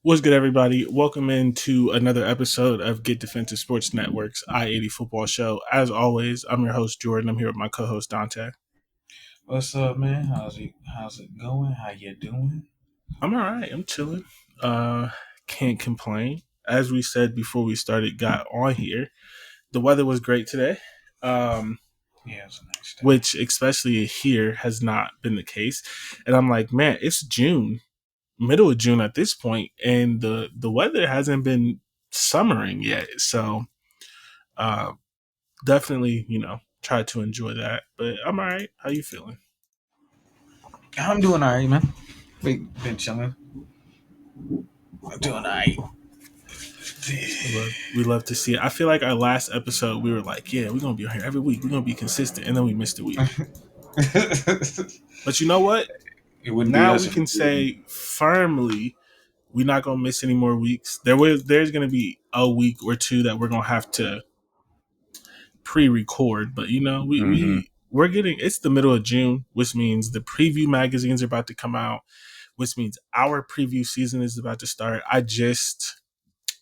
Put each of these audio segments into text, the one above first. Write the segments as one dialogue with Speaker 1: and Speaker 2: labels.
Speaker 1: What's good, everybody? Welcome into another episode of Get Defensive Sports Network's I-80 football show. As always, I'm your host, Jordan. I'm here with my co-host, Dante.
Speaker 2: What's up, man? How's it going? How you doing?
Speaker 1: I'm all right. I'm chilling. Uh, can't complain. As we said before we started, got on here, the weather was great today,
Speaker 2: Yeah, it's a nice day.
Speaker 1: which especially here has not been the case. And I'm like, man, it's June, middle of June at this point, and the weather hasn't been summering yet. So, uh, definitely, try to enjoy that. But I'm all right. How you feeling?
Speaker 2: I'm doing all right, man. Been chilling. I'm doing all right.
Speaker 1: We love to see it. I feel like our last episode, we were like, yeah, we're going to be on here every week. We're going to be consistent. And then we missed a week. But you know what?
Speaker 2: It wouldn't be
Speaker 1: Now
Speaker 2: us
Speaker 1: we
Speaker 2: if we
Speaker 1: can
Speaker 2: didn't.
Speaker 1: say firmly we're not going to miss any more weeks. There's going to be a week or two that we're going to have to pre-record. But,
Speaker 2: Mm-hmm.
Speaker 1: we're getting, it's the middle of June, which means the preview magazines are about to come out, which means our preview season is about to start. I just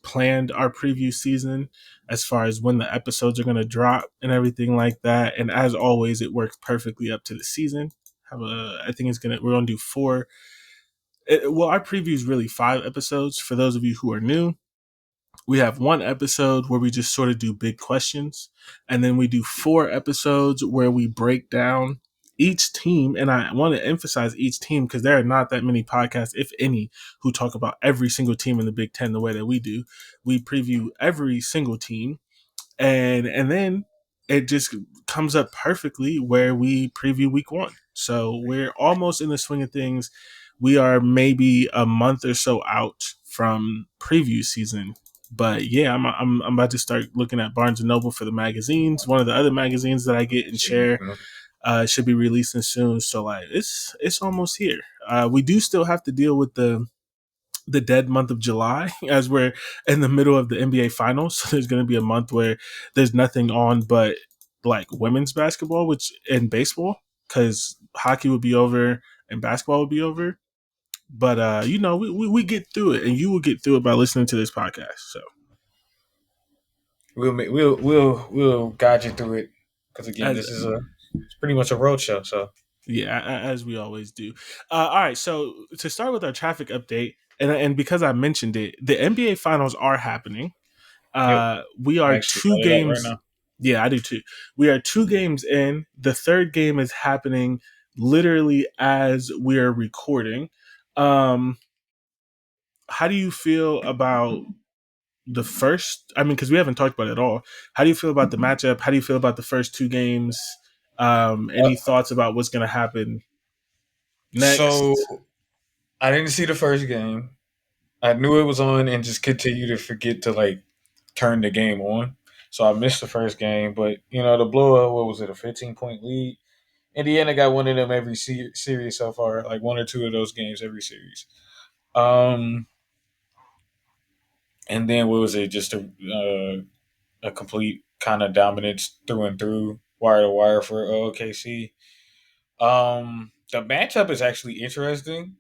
Speaker 1: planned our preview season as far as when the episodes are going to drop and everything like that. And as always, it works perfectly up to the season. I think we're going to do four. Our preview is really 5 episodes. For those of you who are new, we have one episode where we just sort of do big questions, and then we do 4 episodes where we break down each team. And I want to emphasize each team because there are not that many podcasts, if any, who talk about every single team in the Big Ten the way that we do. We preview every single team, and then it just comes up perfectly where we preview week one. So we're almost in the swing of things. We are maybe a month or so out from preview season. But yeah, I'm about to start looking at Barnes and Noble for the magazines. One of the other magazines that I get and share should be releasing soon. So like it's almost here. We do still have to deal with the dead month of July as we're in the middle of the NBA finals. So there's going to be a month where there's nothing on but like women's basketball, which and baseball, because hockey would be over and basketball would be over. But we get through it, and you will get through it by listening to this podcast. So
Speaker 2: We'll guide you through it because again,
Speaker 1: as
Speaker 2: this is it's pretty much a road show. So
Speaker 1: yeah, as we always do. All right, so to start with our traffic update, and because I mentioned it, the NBA finals are happening.
Speaker 2: yep,
Speaker 1: We
Speaker 2: I'm
Speaker 1: are
Speaker 2: actually
Speaker 1: two
Speaker 2: loaded up right
Speaker 1: games.
Speaker 2: now.
Speaker 1: Yeah, I do too. We are 2 games in. The third game is happening literally as we are recording. Um, how do you feel about the first? I mean, because we haven't talked about it at all. How do you feel about the matchup? How do you feel about the first 2 games? Any thoughts about what's going to happen
Speaker 2: So
Speaker 1: next?
Speaker 2: I didn't see the first game. I knew it was on and just continued to forget to like turn the game on. So I missed the first game, but the blowout. What was it? A 15-point lead. Indiana got one of them every series so far, like one or two of those games every series. Um, and then what was it? Just a complete kind of dominance through and through, wire to wire for OKC. The matchup is actually interesting.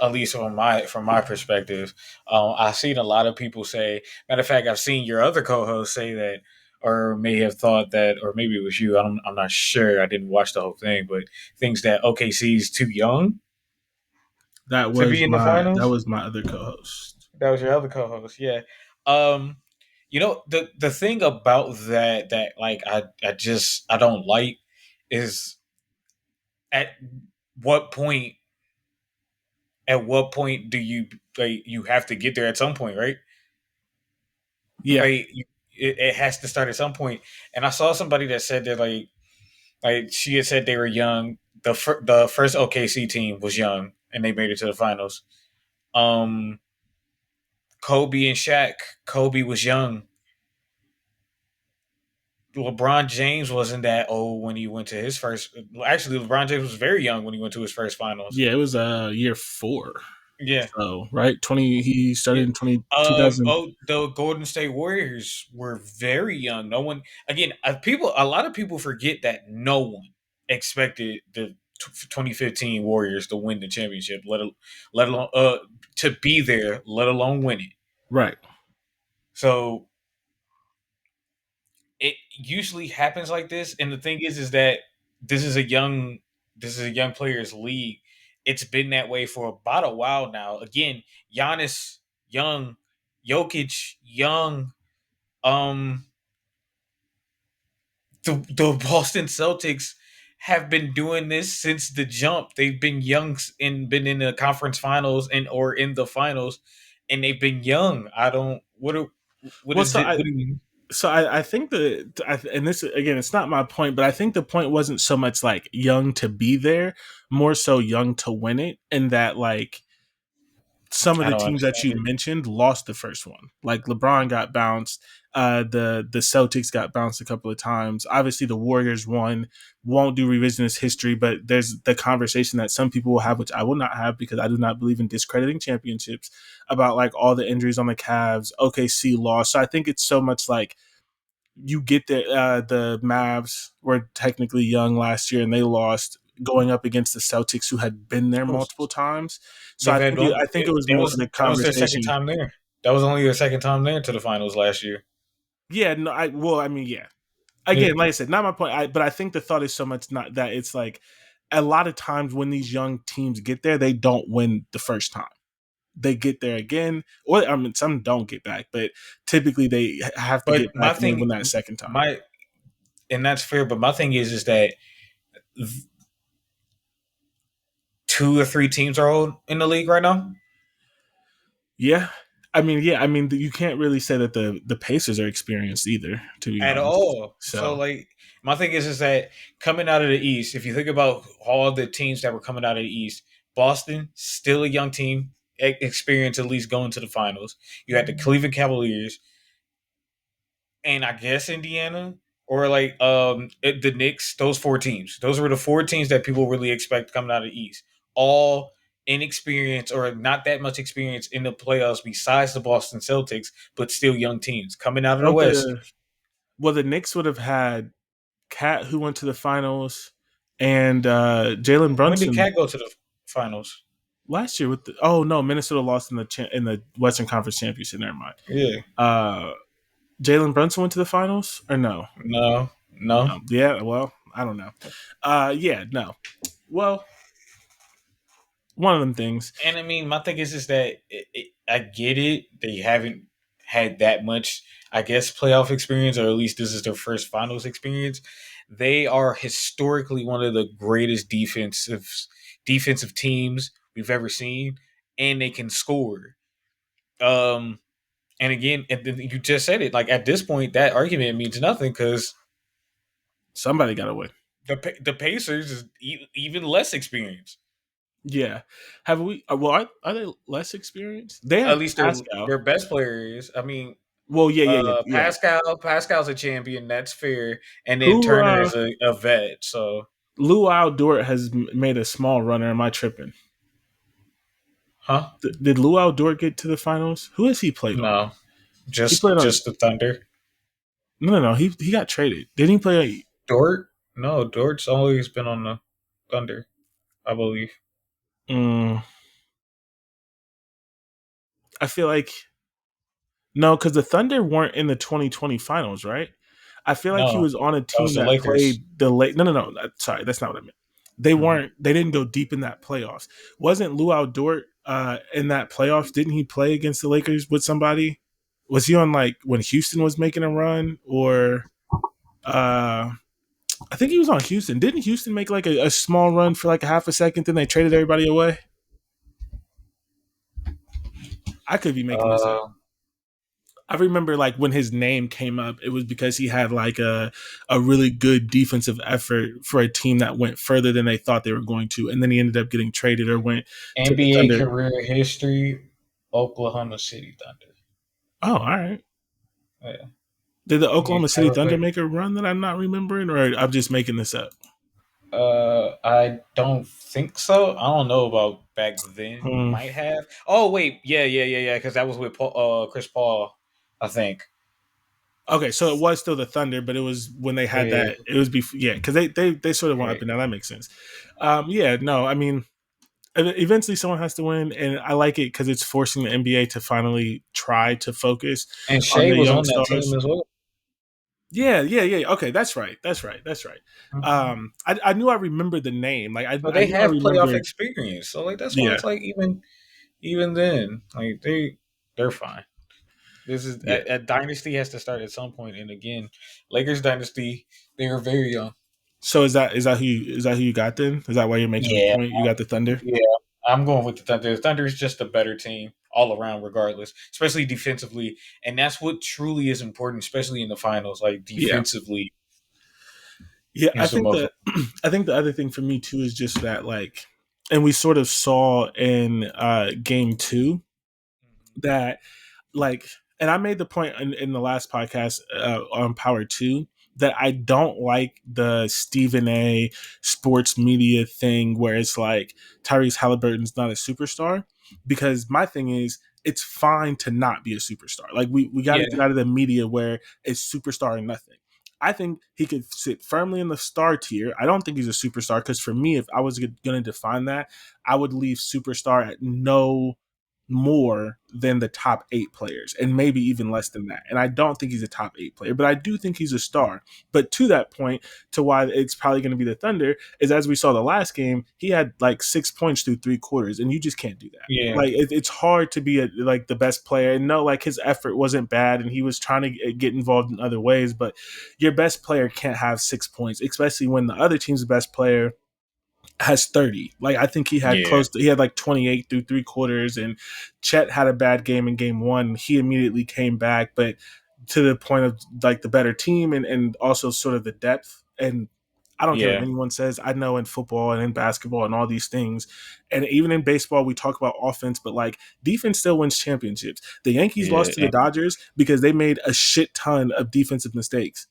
Speaker 2: At least from my perspective, I've seen a lot of people say. Matter of fact, I've seen your other co-host say that, or may have thought that, or maybe it was you. I'm not sure. I didn't watch the whole thing, but thinks that OKC is too young to be in the
Speaker 1: That
Speaker 2: finals.
Speaker 1: was my other co-host.
Speaker 2: That was your other co-host, yeah. Um, the thing about that like I don't like is at what point do you like you have to get there at some point, right?
Speaker 1: Yeah,
Speaker 2: Like it has to start at some point. And I saw somebody that said that like she had said they were young. The first OKC team was young and they made it to the finals. Um, Kobe and Shaq. Kobe was young. LeBron James wasn't that old when he went to his first. Actually, LeBron James was very young when he went to his first finals.
Speaker 1: yeah, it was year 4.
Speaker 2: Yeah,
Speaker 1: So right, 20. He started
Speaker 2: yeah.
Speaker 1: in 2000.
Speaker 2: The Golden State Warriors were very young. No one, again, a lot of people forget that no one expected the 2015 Warriors to win the championship, let alone to be there, let alone win it.
Speaker 1: Right.
Speaker 2: So it usually happens like this. And the thing is that this is a young this is a young players league. It's been that way for about a while now. Again, Giannis young, Jokic young. Um, the Boston Celtics have been doing this since the jump. They've been young and been in the conference finals and or in the finals, and they've been young. I don't. What
Speaker 1: Well,
Speaker 2: is it? What do you?
Speaker 1: I think and this again, it's not my point, but I think the point wasn't so much like young to be there, more so young to win it, and that like some of
Speaker 2: I
Speaker 1: the
Speaker 2: don't
Speaker 1: teams that
Speaker 2: understand
Speaker 1: you
Speaker 2: it.
Speaker 1: mentioned lost the first one. Like LeBron got bounced. The Celtics got bounced a couple of times. Obviously, the Warriors won. Won't do revisionist history, but there's the conversation that some people will have, which I will not have because I do not believe in discrediting championships. About like all the injuries on the Cavs, OKC lost. So I think it's so much like you get the Mavs were technically young last year and they lost going up against the Celtics who had been there multiple times. So
Speaker 2: They've had one.
Speaker 1: I think it was more of the
Speaker 2: That was their second
Speaker 1: conversation.
Speaker 2: time there. That was only their second time there to the finals last year.
Speaker 1: Yeah, no, I mean, yeah.
Speaker 2: Yeah,
Speaker 1: Again, like I said, not my point. But I think the thought is so much not that it's like a lot of times when these young teams get there, they don't win the first time. They get there again, or I mean, some don't get back, but typically they have to
Speaker 2: but
Speaker 1: get back
Speaker 2: my
Speaker 1: and they
Speaker 2: thing,
Speaker 1: win that second time.
Speaker 2: my and that's fair. But my thing is that two or three teams are all in the league right now
Speaker 1: Yeah. I mean, you can't really say that the Pacers are experienced either, to be
Speaker 2: at
Speaker 1: honest.
Speaker 2: all. So
Speaker 1: So
Speaker 2: like, my thing is that coming out of the East, if you think about all the teams that were coming out of the East, Boston still a young team, experience at least going to the finals. You had the Cleveland Cavaliers, and I guess Indiana or like the Knicks. Those four teams. Those were the four teams that people really expect coming out of the East. All inexperienced or not that much experience in the playoffs besides the Boston Celtics, but still young teams coming out of the
Speaker 1: don't
Speaker 2: West.
Speaker 1: the Knicks would have had Cat who went to the finals and Jalen
Speaker 2: When did
Speaker 1: Brunson
Speaker 2: Cat go to the finals?
Speaker 1: last year with the oh no, Minnesota lost in in the Western Conference Championship. Never mind.
Speaker 2: Yeah,
Speaker 1: Uh, Jalen Brunson went to the finals or no?
Speaker 2: no, no.
Speaker 1: Yeah, well, I don't know. Yeah, no. Well, one of them things.
Speaker 2: And I mean, my thing is that I get it. They haven't had that much, I guess, playoff experience, or at least this is their first finals experience. They are historically one of the greatest defensive teams we've ever seen, and they can score. Um, and again, and then you just said it. Like at this point, that argument means nothing because
Speaker 1: Somebody got to win.
Speaker 2: the Pacers is even less experienced.
Speaker 1: Yeah. Have we? Well, are they less experienced? They
Speaker 2: At
Speaker 1: have
Speaker 2: least
Speaker 1: Pascal.
Speaker 2: their best player is. I mean,
Speaker 1: Well, yeah.
Speaker 2: Pascal's a champion. That's fair. And then
Speaker 1: Who?
Speaker 2: Turner is a vet. So,
Speaker 1: Luau Dort has made a small runner. Am I tripping?
Speaker 2: huh?
Speaker 1: Did Luau Dort get to the finals? Who has he played on?
Speaker 2: No,
Speaker 1: He played on.
Speaker 2: just the Thunder.
Speaker 1: No. He got traded. Didn't he play?
Speaker 2: Dort? No, Dort's always been on the Thunder, I believe.
Speaker 1: Mm, I feel like no, because the Thunder weren't in the 2020 finals, right? I feel like he
Speaker 2: No,
Speaker 1: was on a
Speaker 2: that was
Speaker 1: team
Speaker 2: the
Speaker 1: that
Speaker 2: Lakers.
Speaker 1: played the late. No. Sorry, that's not what I meant. They
Speaker 2: Mhm.
Speaker 1: weren't. They didn't go deep in that playoffs. Wasn't Luau Dort in that playoffs? Didn't he play against the Lakers with somebody? Was he on like when Houston was making a run, or uh, I think he was on Houston. Didn't Houston make like a small run for like a half a second, then they traded everybody away? I could be making this up.
Speaker 2: Uh,
Speaker 1: I remember like when his name came up, it was because he had like a really good defensive effort for a team that went further than they thought they were going to, and then he ended up getting traded or went to the
Speaker 2: NBA
Speaker 1: Thunder.
Speaker 2: career history, Oklahoma City Thunder.
Speaker 1: Oh, all right.
Speaker 2: Yeah.
Speaker 1: Did the
Speaker 2: He
Speaker 1: Oklahoma City
Speaker 2: never
Speaker 1: Thunder
Speaker 2: played.
Speaker 1: make a run that I'm not remembering, or I'm just making this up?
Speaker 2: I don't think so. I don't know about back then.
Speaker 1: Hmm.
Speaker 2: Might have. Oh wait, yeah. Because that was with Chris Paul, I think.
Speaker 1: Okay, so it was still the Thunder, but it was when they had
Speaker 2: Yeah,
Speaker 1: that. It was before, yeah, because they sort of went up
Speaker 2: right.
Speaker 1: and down. That makes sense. Yeah, no, I mean, eventually someone has to win, and I like it because it's forcing the NBA to finally try to focus
Speaker 2: And
Speaker 1: on
Speaker 2: Shea
Speaker 1: the
Speaker 2: was
Speaker 1: young
Speaker 2: on that team
Speaker 1: stars.
Speaker 2: as well.
Speaker 1: Yeah, yeah, yeah. Okay, that's right. That's right. That's right.
Speaker 2: Mhm.
Speaker 1: I knew I remembered the name. Like
Speaker 2: So
Speaker 1: I
Speaker 2: they
Speaker 1: knew I
Speaker 2: have playoff
Speaker 1: remembered.
Speaker 2: experience. So like that's why
Speaker 1: Yeah,
Speaker 2: it's like even then like they're fine. This is
Speaker 1: yeah.
Speaker 2: a dynasty has to start at some point. And again, Lakers dynasty, they are very young.
Speaker 1: So is that who you got then? Is that why you're making the
Speaker 2: Yeah,
Speaker 1: point? You got the Thunder.
Speaker 2: yeah. I'm going with the Thunder. The Thunder is just a better team all around, regardless, especially defensively, and that's what truly is important, especially in the finals. Like
Speaker 1: Yeah,
Speaker 2: defensively
Speaker 1: yeah. I
Speaker 2: is the
Speaker 1: think
Speaker 2: most.
Speaker 1: the I think the other thing for me too is just that like, and we sort of saw in game two that like, and I made the point in the last podcast on Power Two that I don't like the Stephen A. sports media thing where it's like Tyrese Halliburton's not a superstar, because my thing is it's fine to not be a superstar. Like we got to get
Speaker 2: Yeah,
Speaker 1: out of the media where it's superstar and nothing. I think he could sit firmly in the star tier. I don't think he's a superstar because for me, if I was going to define that, I would leave superstar at no more than the top eight players and maybe even less than that. And I don't think he's a top eight player, but I do think he's a star. But to that point, to why it's probably going to be the Thunder, is as we saw the last game, he had like 6 points through three quarters, and you just can't do that.
Speaker 2: yeah,
Speaker 1: Like it's hard to be like the best player, and no, like his effort wasn't bad, and he was trying to get involved in other ways. But your best player can't have 6 points, especially when the other team's best player has 30. Like I think
Speaker 2: yeah,
Speaker 1: he had like 28 through three quarters, and Chet had a bad game in game one. He immediately came back, but to the point of like the better team and also sort of the depth. And I don't care what
Speaker 2: yeah,
Speaker 1: anyone says. I know in football and in basketball and all these things, and even in baseball, we talk about offense, but like defense still wins championships. The Yankees
Speaker 2: yeah.
Speaker 1: lost to the Dodgers because they made a shit ton of defensive mistakes.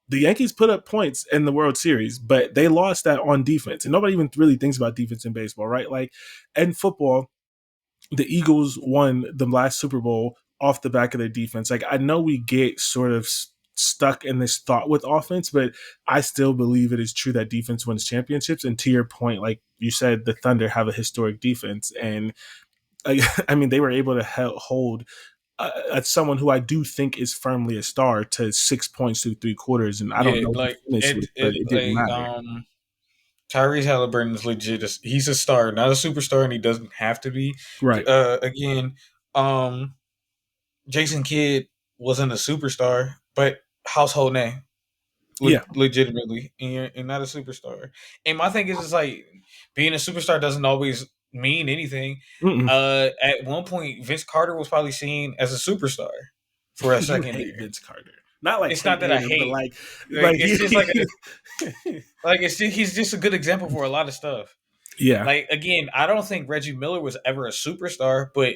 Speaker 1: The Yankees put up points in the World Series, but they lost that on defense. And nobody even really thinks about defense in baseball, right? Like in football, the Eagles won the last Super Bowl off the back of their defense. Like I know we get sort of stuck in this thought with offense, but I still believe it is true that defense wins championships. And to your point, like you said, the Thunder have a historic defense, and I mean they were able to hold someone who I do think is firmly a star to 6 points through three quarters, and I don't
Speaker 2: Yeah,
Speaker 1: know who
Speaker 2: like
Speaker 1: finished with, but it didn't matter.
Speaker 2: Tyrese Halliburton is legit. He's a star, not a superstar, and he doesn't have to be.
Speaker 1: Right?
Speaker 2: Again, um, Jason Kidd wasn't a superstar, but household name,
Speaker 1: Yeah.
Speaker 2: legitimately, and not a superstar. And my thing is, it's like being a superstar doesn't always mean anything.
Speaker 1: Mm-mm.
Speaker 2: At one point, Vince Carter was probably seen as a superstar for a
Speaker 1: You
Speaker 2: second
Speaker 1: hate
Speaker 2: there.
Speaker 1: Vince Carter, not like
Speaker 2: It's not
Speaker 1: hate
Speaker 2: that I
Speaker 1: hater, but
Speaker 2: hate. Like
Speaker 1: like
Speaker 2: it's just like
Speaker 1: he,
Speaker 2: he's just a good example for a lot of stuff.
Speaker 1: yeah.
Speaker 2: Like again, I don't think Reggie Miller was ever a superstar, but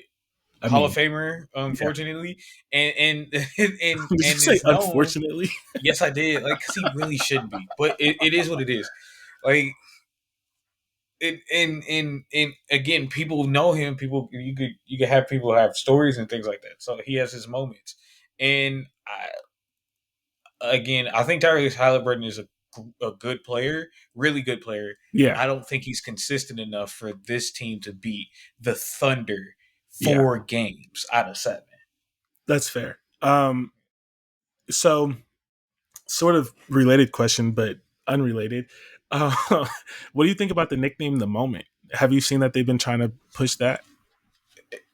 Speaker 1: I
Speaker 2: Hall of
Speaker 1: mean,
Speaker 2: Famer,
Speaker 1: yeah.
Speaker 2: unfortunately, and
Speaker 1: Did you
Speaker 2: and
Speaker 1: say
Speaker 2: is known.
Speaker 1: unfortunately?
Speaker 2: Yes, I did. Like, cause he really shouldn't be, but it is what it is. Like, and again, people know him. People, you could have people have stories and things like that. So he has his moments, and I think Tyrese Halliburton is a good player, really good player.
Speaker 1: Yeah.
Speaker 2: I don't think he's consistent enough for this team to beat the Thunder
Speaker 1: Yeah.
Speaker 2: 4 games out of 7.
Speaker 1: That's fair. So sort of related question, but unrelated. Uh, what do you think about the nickname "The Moment"? Have you seen that they've been trying to push that?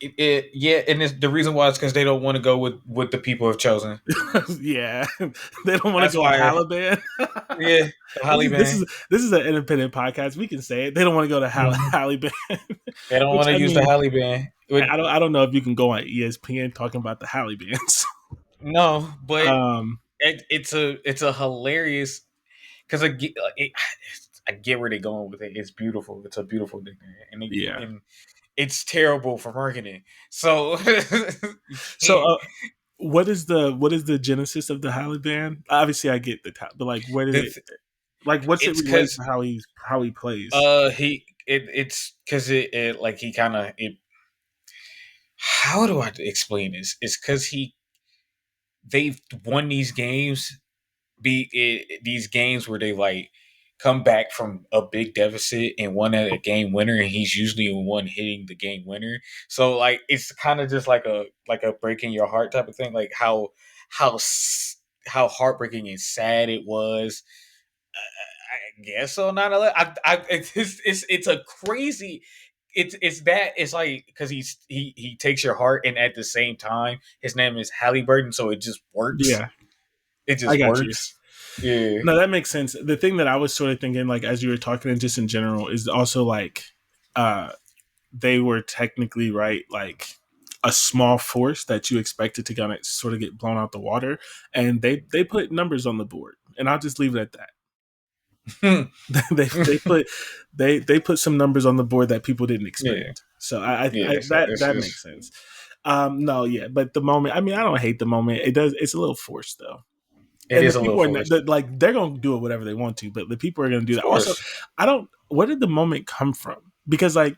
Speaker 2: Yeah, and the reason why is because they don't want to go with what the people have chosen.
Speaker 1: Yeah, they don't want to
Speaker 2: That's
Speaker 1: go
Speaker 2: why,
Speaker 1: Haliban.
Speaker 2: yeah, the
Speaker 1: this
Speaker 2: Holly
Speaker 1: is this
Speaker 2: Band.
Speaker 1: is this is an independent podcast. We can say it. They don't want to go to
Speaker 2: Mhm.
Speaker 1: Haliban,
Speaker 2: They don't
Speaker 1: which
Speaker 2: want to
Speaker 1: I
Speaker 2: use the
Speaker 1: mean,
Speaker 2: Holly Band.
Speaker 1: I don't know if you can go on ESPN talking about the Halibans.
Speaker 2: No, but
Speaker 1: um,
Speaker 2: it's a hilarious because I get where they're going with it. It's beautiful. It's a beautiful nickname,
Speaker 1: yeah.
Speaker 2: and it's terrible for marketing. So you
Speaker 1: So,
Speaker 2: can't.
Speaker 1: what is the genesis of the Haliban? Obviously, I get the top, but like, where did
Speaker 2: The,
Speaker 1: it? Like, what's it
Speaker 2: it's
Speaker 1: relate
Speaker 2: because
Speaker 1: to how he plays?
Speaker 2: it's because it like he kind of it. How do I explain this? It's because they've won these games, these games where they like come back from a big deficit and won at a game winner, and he's usually the one hitting the game winner. So like it's kind of just like a breaking your heart type of thing. Like how how heartbreaking and sad it was. I guess so. 9/11. It's a crazy. It's like because he takes your heart, and at the same time his name is Halliburton, so it just works.
Speaker 1: Yeah,
Speaker 2: It
Speaker 1: I
Speaker 2: just
Speaker 1: got you.
Speaker 2: works. Yeah.
Speaker 1: No, that makes sense. The thing that I was sort of thinking, like as you were talking, and just in general, is also like uh they were technically right, like a small force that you expected to kind of sort of get blown out the water, and they put numbers on the board, and I'll just leave it at that. They put they put some numbers on the board that people didn't
Speaker 2: Yeah.
Speaker 1: expect. So I
Speaker 2: Yeah. So
Speaker 1: that
Speaker 2: it's
Speaker 1: that
Speaker 2: just
Speaker 1: makes sense. No, yeah, but the moment. I mean, I don't hate the moment. It does. It's a little forced though,
Speaker 2: it
Speaker 1: and the
Speaker 2: is a little
Speaker 1: people are not,
Speaker 2: forced.
Speaker 1: like they're going to do it whatever they want to, but the people are going to do
Speaker 2: Of
Speaker 1: that. Also,
Speaker 2: course.
Speaker 1: I don't. Where did the moment come from? Because like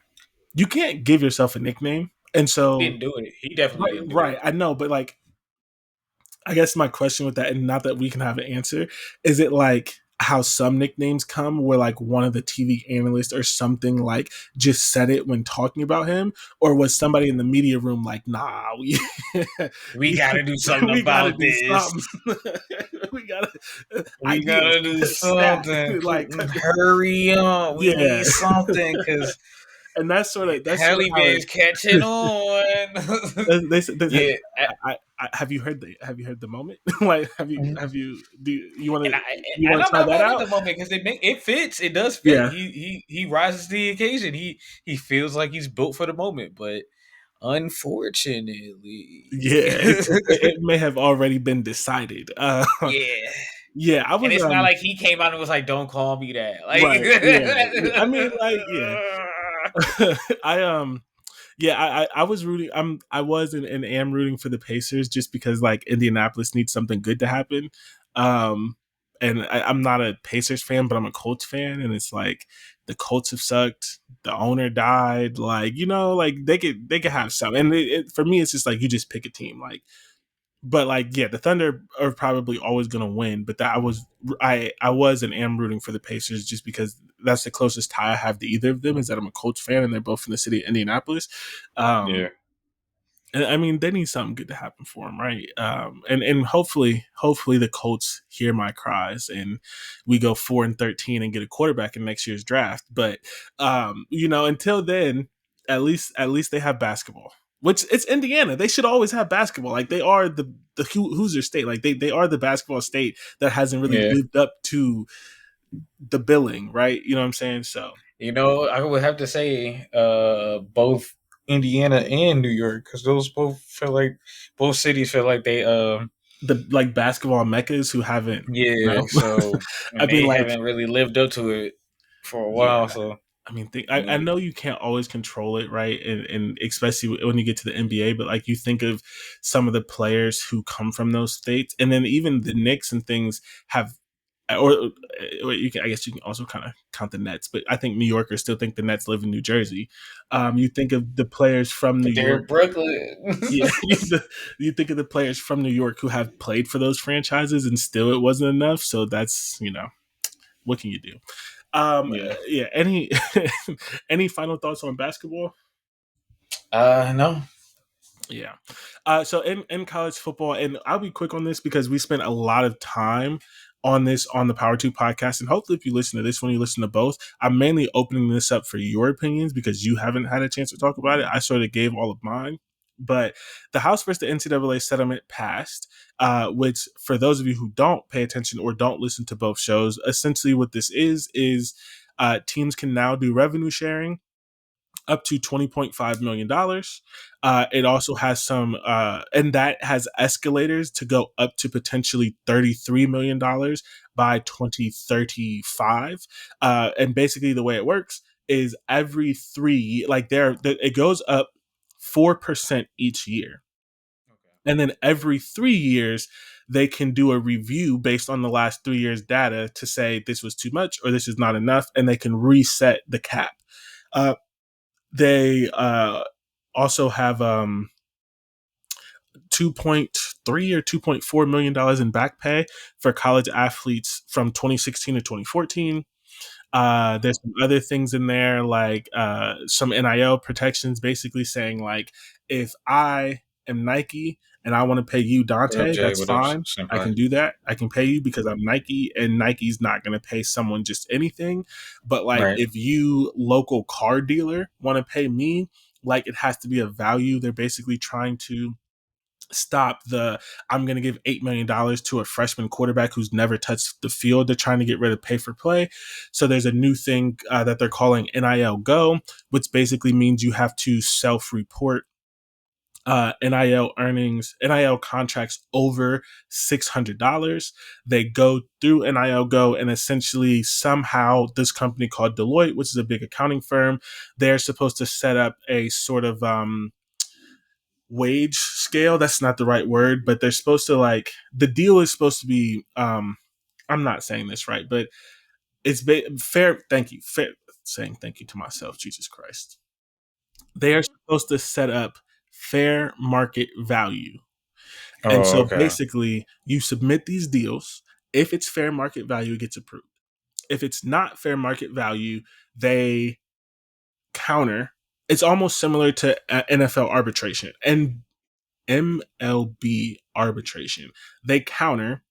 Speaker 1: you can't give yourself a nickname, and
Speaker 2: He
Speaker 1: so
Speaker 2: didn't do it. He definitely
Speaker 1: right,
Speaker 2: didn't do
Speaker 1: right.
Speaker 2: it.
Speaker 1: I know, but like I guess my question with that, and not that we can have an answer, is it like how some nicknames come where like one of the TV analysts or something like just said it when talking about him, or was somebody in the media room like, nah, we
Speaker 2: We got to do something
Speaker 1: we gotta
Speaker 2: about
Speaker 1: do
Speaker 2: this.
Speaker 1: something. We gotta
Speaker 2: We
Speaker 1: ideas,
Speaker 2: got to do
Speaker 1: stat,
Speaker 2: something.
Speaker 1: like
Speaker 2: Hurry up. We
Speaker 1: yeah,
Speaker 2: need something because
Speaker 1: and that's sort of
Speaker 2: Halle
Speaker 1: how
Speaker 2: Berry's catching on.
Speaker 1: they
Speaker 2: Yeah.
Speaker 1: have you heard the moment? Like, have you do you want
Speaker 2: And
Speaker 1: to
Speaker 2: I
Speaker 1: you
Speaker 2: and
Speaker 1: want to try
Speaker 2: I'm
Speaker 1: that
Speaker 2: mad at
Speaker 1: out?
Speaker 2: the moment because it fits. It does fit.
Speaker 1: Yeah,
Speaker 2: He rises to the occasion. He feels like he's built for the moment, but unfortunately,
Speaker 1: yeah. It may have already been decided.
Speaker 2: yeah.
Speaker 1: Yeah, I
Speaker 2: And
Speaker 1: was
Speaker 2: it's not like he came out and was like, "Don't call me that." Like,
Speaker 1: right. Yeah, I mean, like, yeah. I Yeah, I was rooting. I was and am rooting for the Pacers just because like Indianapolis needs something good to happen. Um, and I'm not a Pacers fan, but I'm a Colts fan, and it's like the Colts have sucked. The owner died. Like like they could have some. And for me, it's just like you just pick a team. Like, but like yeah, the Thunder are probably always gonna win. But that I was and am rooting for the Pacers just because that's the closest tie I have to either of them is that I'm a Colts fan and they're both from the city of Indianapolis. Um,
Speaker 2: yeah,
Speaker 1: and I mean, they need something good to happen for them, right? And hopefully the Colts hear my cries and we go 4-13 and get a quarterback in next year's draft. But until then, at least they have basketball. Which it's Indiana. They should always have basketball. Like they are the Hoosier state. Like they are the basketball state that hasn't really
Speaker 2: yeah.
Speaker 1: lived up to the billing, right? You know what I'm saying? So
Speaker 2: I would have to say both Indiana and New York because those both cities feel like they
Speaker 1: the like basketball meccas who haven't,
Speaker 2: yeah. So
Speaker 1: I
Speaker 2: and
Speaker 1: mean,
Speaker 2: they
Speaker 1: like,
Speaker 2: haven't really lived up to it for a
Speaker 1: yeah.
Speaker 2: while. So
Speaker 1: I mean, I
Speaker 2: yeah,
Speaker 1: know you can't always control it, right? And especially when you get to the NBA, but like you think of some of the players who come from those states, and then even the Knicks and things have, or I guess you can also kind of count the Nets, but I think New Yorkers still think the Nets live in New Jersey. You think of the players from New
Speaker 2: but they're
Speaker 1: York,
Speaker 2: in Brooklyn.
Speaker 1: yeah. You think of the players from New York who have played for those franchises, and still it wasn't enough. So that's what can you do?
Speaker 2: Yeah.
Speaker 1: Yeah. Any any final thoughts on basketball?
Speaker 2: No.
Speaker 1: Yeah. So in college football, and I'll be quick on this because we spent a lot of time on this on the Power Two podcast, and hopefully, if you listen to this one, you listen to both. I'm mainly opening this up for your opinions because you haven't had a chance to talk about it. I sort of gave all of mine. But the House versus the NCAA settlement passed, which for those of you who don't pay attention or don't listen to both shows, essentially what this is teams can now do revenue sharing up to $20.5 million. It also has some, and that has escalators to go up to potentially $33 million by 2035. And basically, the way it works is every like it goes up 4% each year. And then every 3 years, they can do a review based on the last 3 years' data to say this was too much or this is not enough, and they can reset the cap. They also have $2.3 or $2.4 million in back pay for college athletes from 2016 to 2014. There's some other things in there, like some NIL protections, basically saying like, if I am Nike and I want to pay you
Speaker 2: What up,
Speaker 1: Dante,
Speaker 2: Jay?
Speaker 1: that's
Speaker 2: What up,
Speaker 1: fine. I
Speaker 2: Senpai?
Speaker 1: can do that. I can pay you because I'm Nike, and Nike's not going to pay someone just anything. But like,
Speaker 2: Right.
Speaker 1: if you local car dealer want to pay me, like it has to be a value. They're basically trying to stop the I'm going to give $8 million to a freshman quarterback who's never touched the field. They're trying to get rid of pay for play. So there's a new thing that they're calling NIL Go, which basically means you have to self report NIL earnings, NIL contracts over $600. They go through NIL Go, and essentially, somehow, this company called Deloitte, which is a big accounting firm, they're supposed to set up a sort of wage scale. That's not the right word, but they're supposed to, like, the deal is supposed to be I'm not saying this right, but it's fair. Thank you. Fair, saying thank you to myself, Jesus Christ. They are supposed to set up fair market value. And
Speaker 2: Oh,
Speaker 1: so
Speaker 2: okay.
Speaker 1: basically, you submit these deals. If it's fair market value, it gets approved. If it's not fair market value, they counter. It's almost similar to NFL arbitration and MLB arbitration. They counter,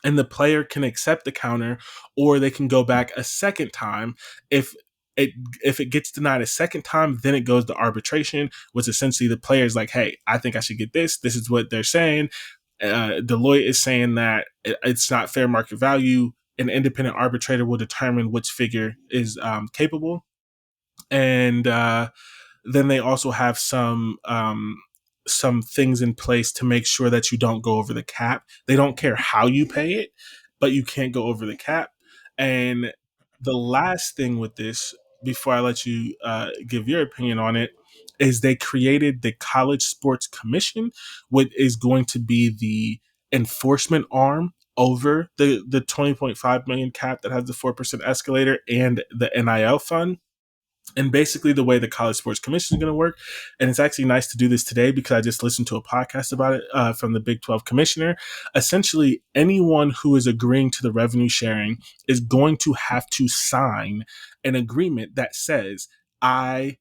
Speaker 1: and the player can accept the counter, or they can go back a second time. if it if it gets denied a second time, then it goes to arbitration, which essentially the player is like, hey, I think I should get this is what they're saying. Deloitte is saying that it's not fair market value. An independent arbitrator will determine which figure is capable. And then they also have some things in place to make sure that you don't go over the cap. They don't care how you pay it, but you can't go over the cap. And the last thing with this, before I let you give your opinion on it, is they created the College Sports Commission, which is going to be the enforcement arm over the 20.5 million cap that has the 4% escalator and the NIL fund. And basically, the way the College Sports Commission is going to work, and it's actually nice to do this today because I just listened to a podcast about it from the Big 12 commissioner. Essentially, anyone who is agreeing to the revenue sharing is going to have to sign an agreement that says, I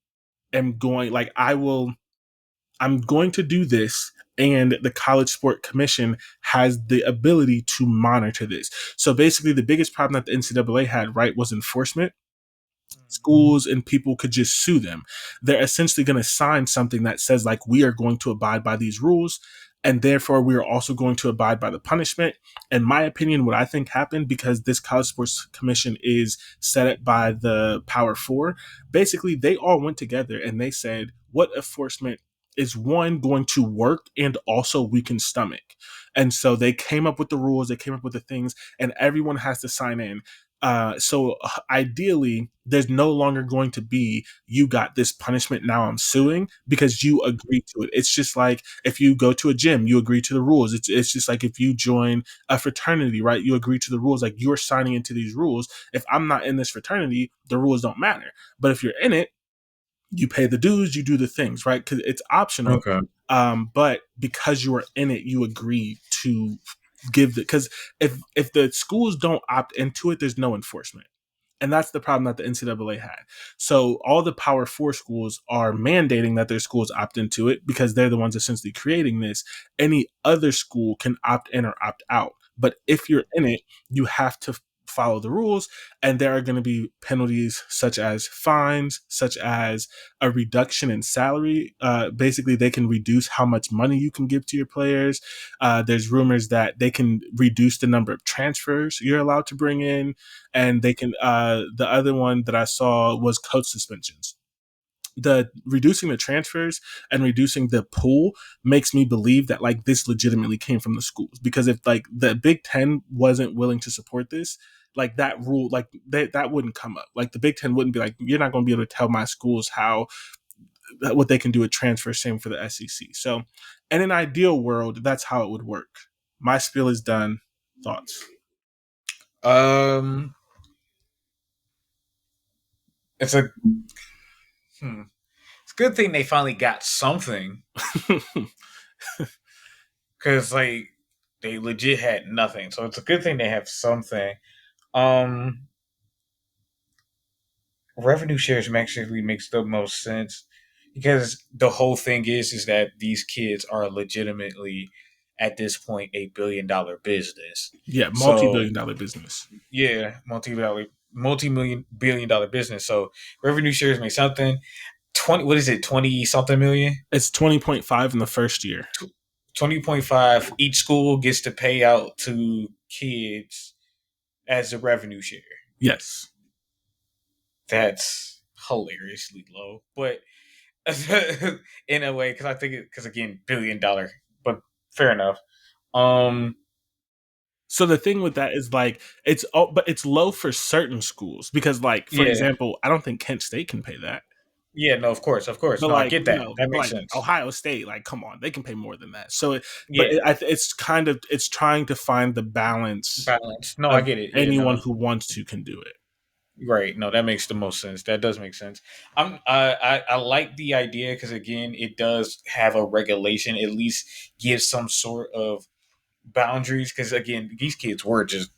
Speaker 1: am going, like, I'm going to do this, and the College Sport Commission has the ability to monitor this. So basically, the biggest problem that the NCAA had, right, was enforcement. Schools and people could just sue them. They're essentially going to sign something that says, like, we are going to abide by these rules, and therefore we are also going to abide by the punishment. In my opinion, what I think happened, because this College Sports Commission is set up by the Power Four, basically they all went together and they said, what enforcement is, one, going to work and also we can stomach. And so they came up with the rules, they came up with the things, and everyone has to sign in. So ideally, there's no longer going to be, you got this punishment, now I'm suing, because you agree to it. It's just like if you go to a gym, you agree to the rules. It's just like if you join a fraternity, right? You agree to the rules. Like, you're signing into these rules. If I'm not in this fraternity, the rules don't matter. But if you're in it, you pay the dues, you do the things, right? Because it's optional.
Speaker 2: Okay.
Speaker 1: But because you are in it, you agree to give the, because if the schools don't opt into it, there's no enforcement. And that's the problem that the NCAA had. So all the Power Four schools are mandating that their schools opt into it because they're the ones essentially creating this. Any other school can opt in or opt out. But if you're in it, you have to follow the rules, and there are going to be penalties such as fines, such as a reduction in salary. Basically, they can reduce how much money you can give to your players. There's rumors that they can reduce the number of transfers you're allowed to bring in, and they can. The other one that I saw was coach suspensions. The reducing the transfers and reducing the pool makes me believe that, like, this legitimately came from the schools, because if, like, the Big Ten wasn't willing to support this, like, that rule, like, that wouldn't come up. Like, the Big Ten wouldn't be like, you're not going to be able to tell my schools how, what they can do with transfer. Same for the SEC. So in an ideal world, that's how it would work. My spiel is done. Thoughts?
Speaker 2: Um, it's a it's a good thing they finally got something. because like they legit had nothing. So it's a good thing they have something. Um, Revenue shares actually makes the most sense because the whole thing is that these kids are legitimately at this point $1 billion business.
Speaker 1: Yeah,
Speaker 2: So
Speaker 1: multi-billion-dollar business.
Speaker 2: yeah, multi-million billion dollar business. So revenue shares make something. 20, what is it, 20 something million?
Speaker 1: It's 20.5 in the first year.
Speaker 2: 20.5 each school gets to pay out to kids as a revenue share.
Speaker 1: Yes.
Speaker 2: That's hilariously low, but in a way, because I think because again, $1 billion, but fair enough. Um,
Speaker 1: So the thing with that is like but it's low for certain schools because like for
Speaker 2: yeah,
Speaker 1: example, I don't think Kent State can pay that.
Speaker 2: yeah, no, of course,
Speaker 1: But
Speaker 2: no, I
Speaker 1: like
Speaker 2: get
Speaker 1: you
Speaker 2: that.
Speaker 1: know,
Speaker 2: That
Speaker 1: but
Speaker 2: makes
Speaker 1: like
Speaker 2: sense.
Speaker 1: Ohio State, like come on, they can pay more than that. So,
Speaker 2: Yeah,
Speaker 1: it's kind of it's trying to find the balance
Speaker 2: balance. No, I
Speaker 1: of
Speaker 2: get it. Yeah,
Speaker 1: anyone
Speaker 2: no,
Speaker 1: who wants to can do it.
Speaker 2: right. No, that makes the most sense. That does make sense. I like the idea because again, it does have a regulation. At least gives some sort of boundaries because again, these kids were just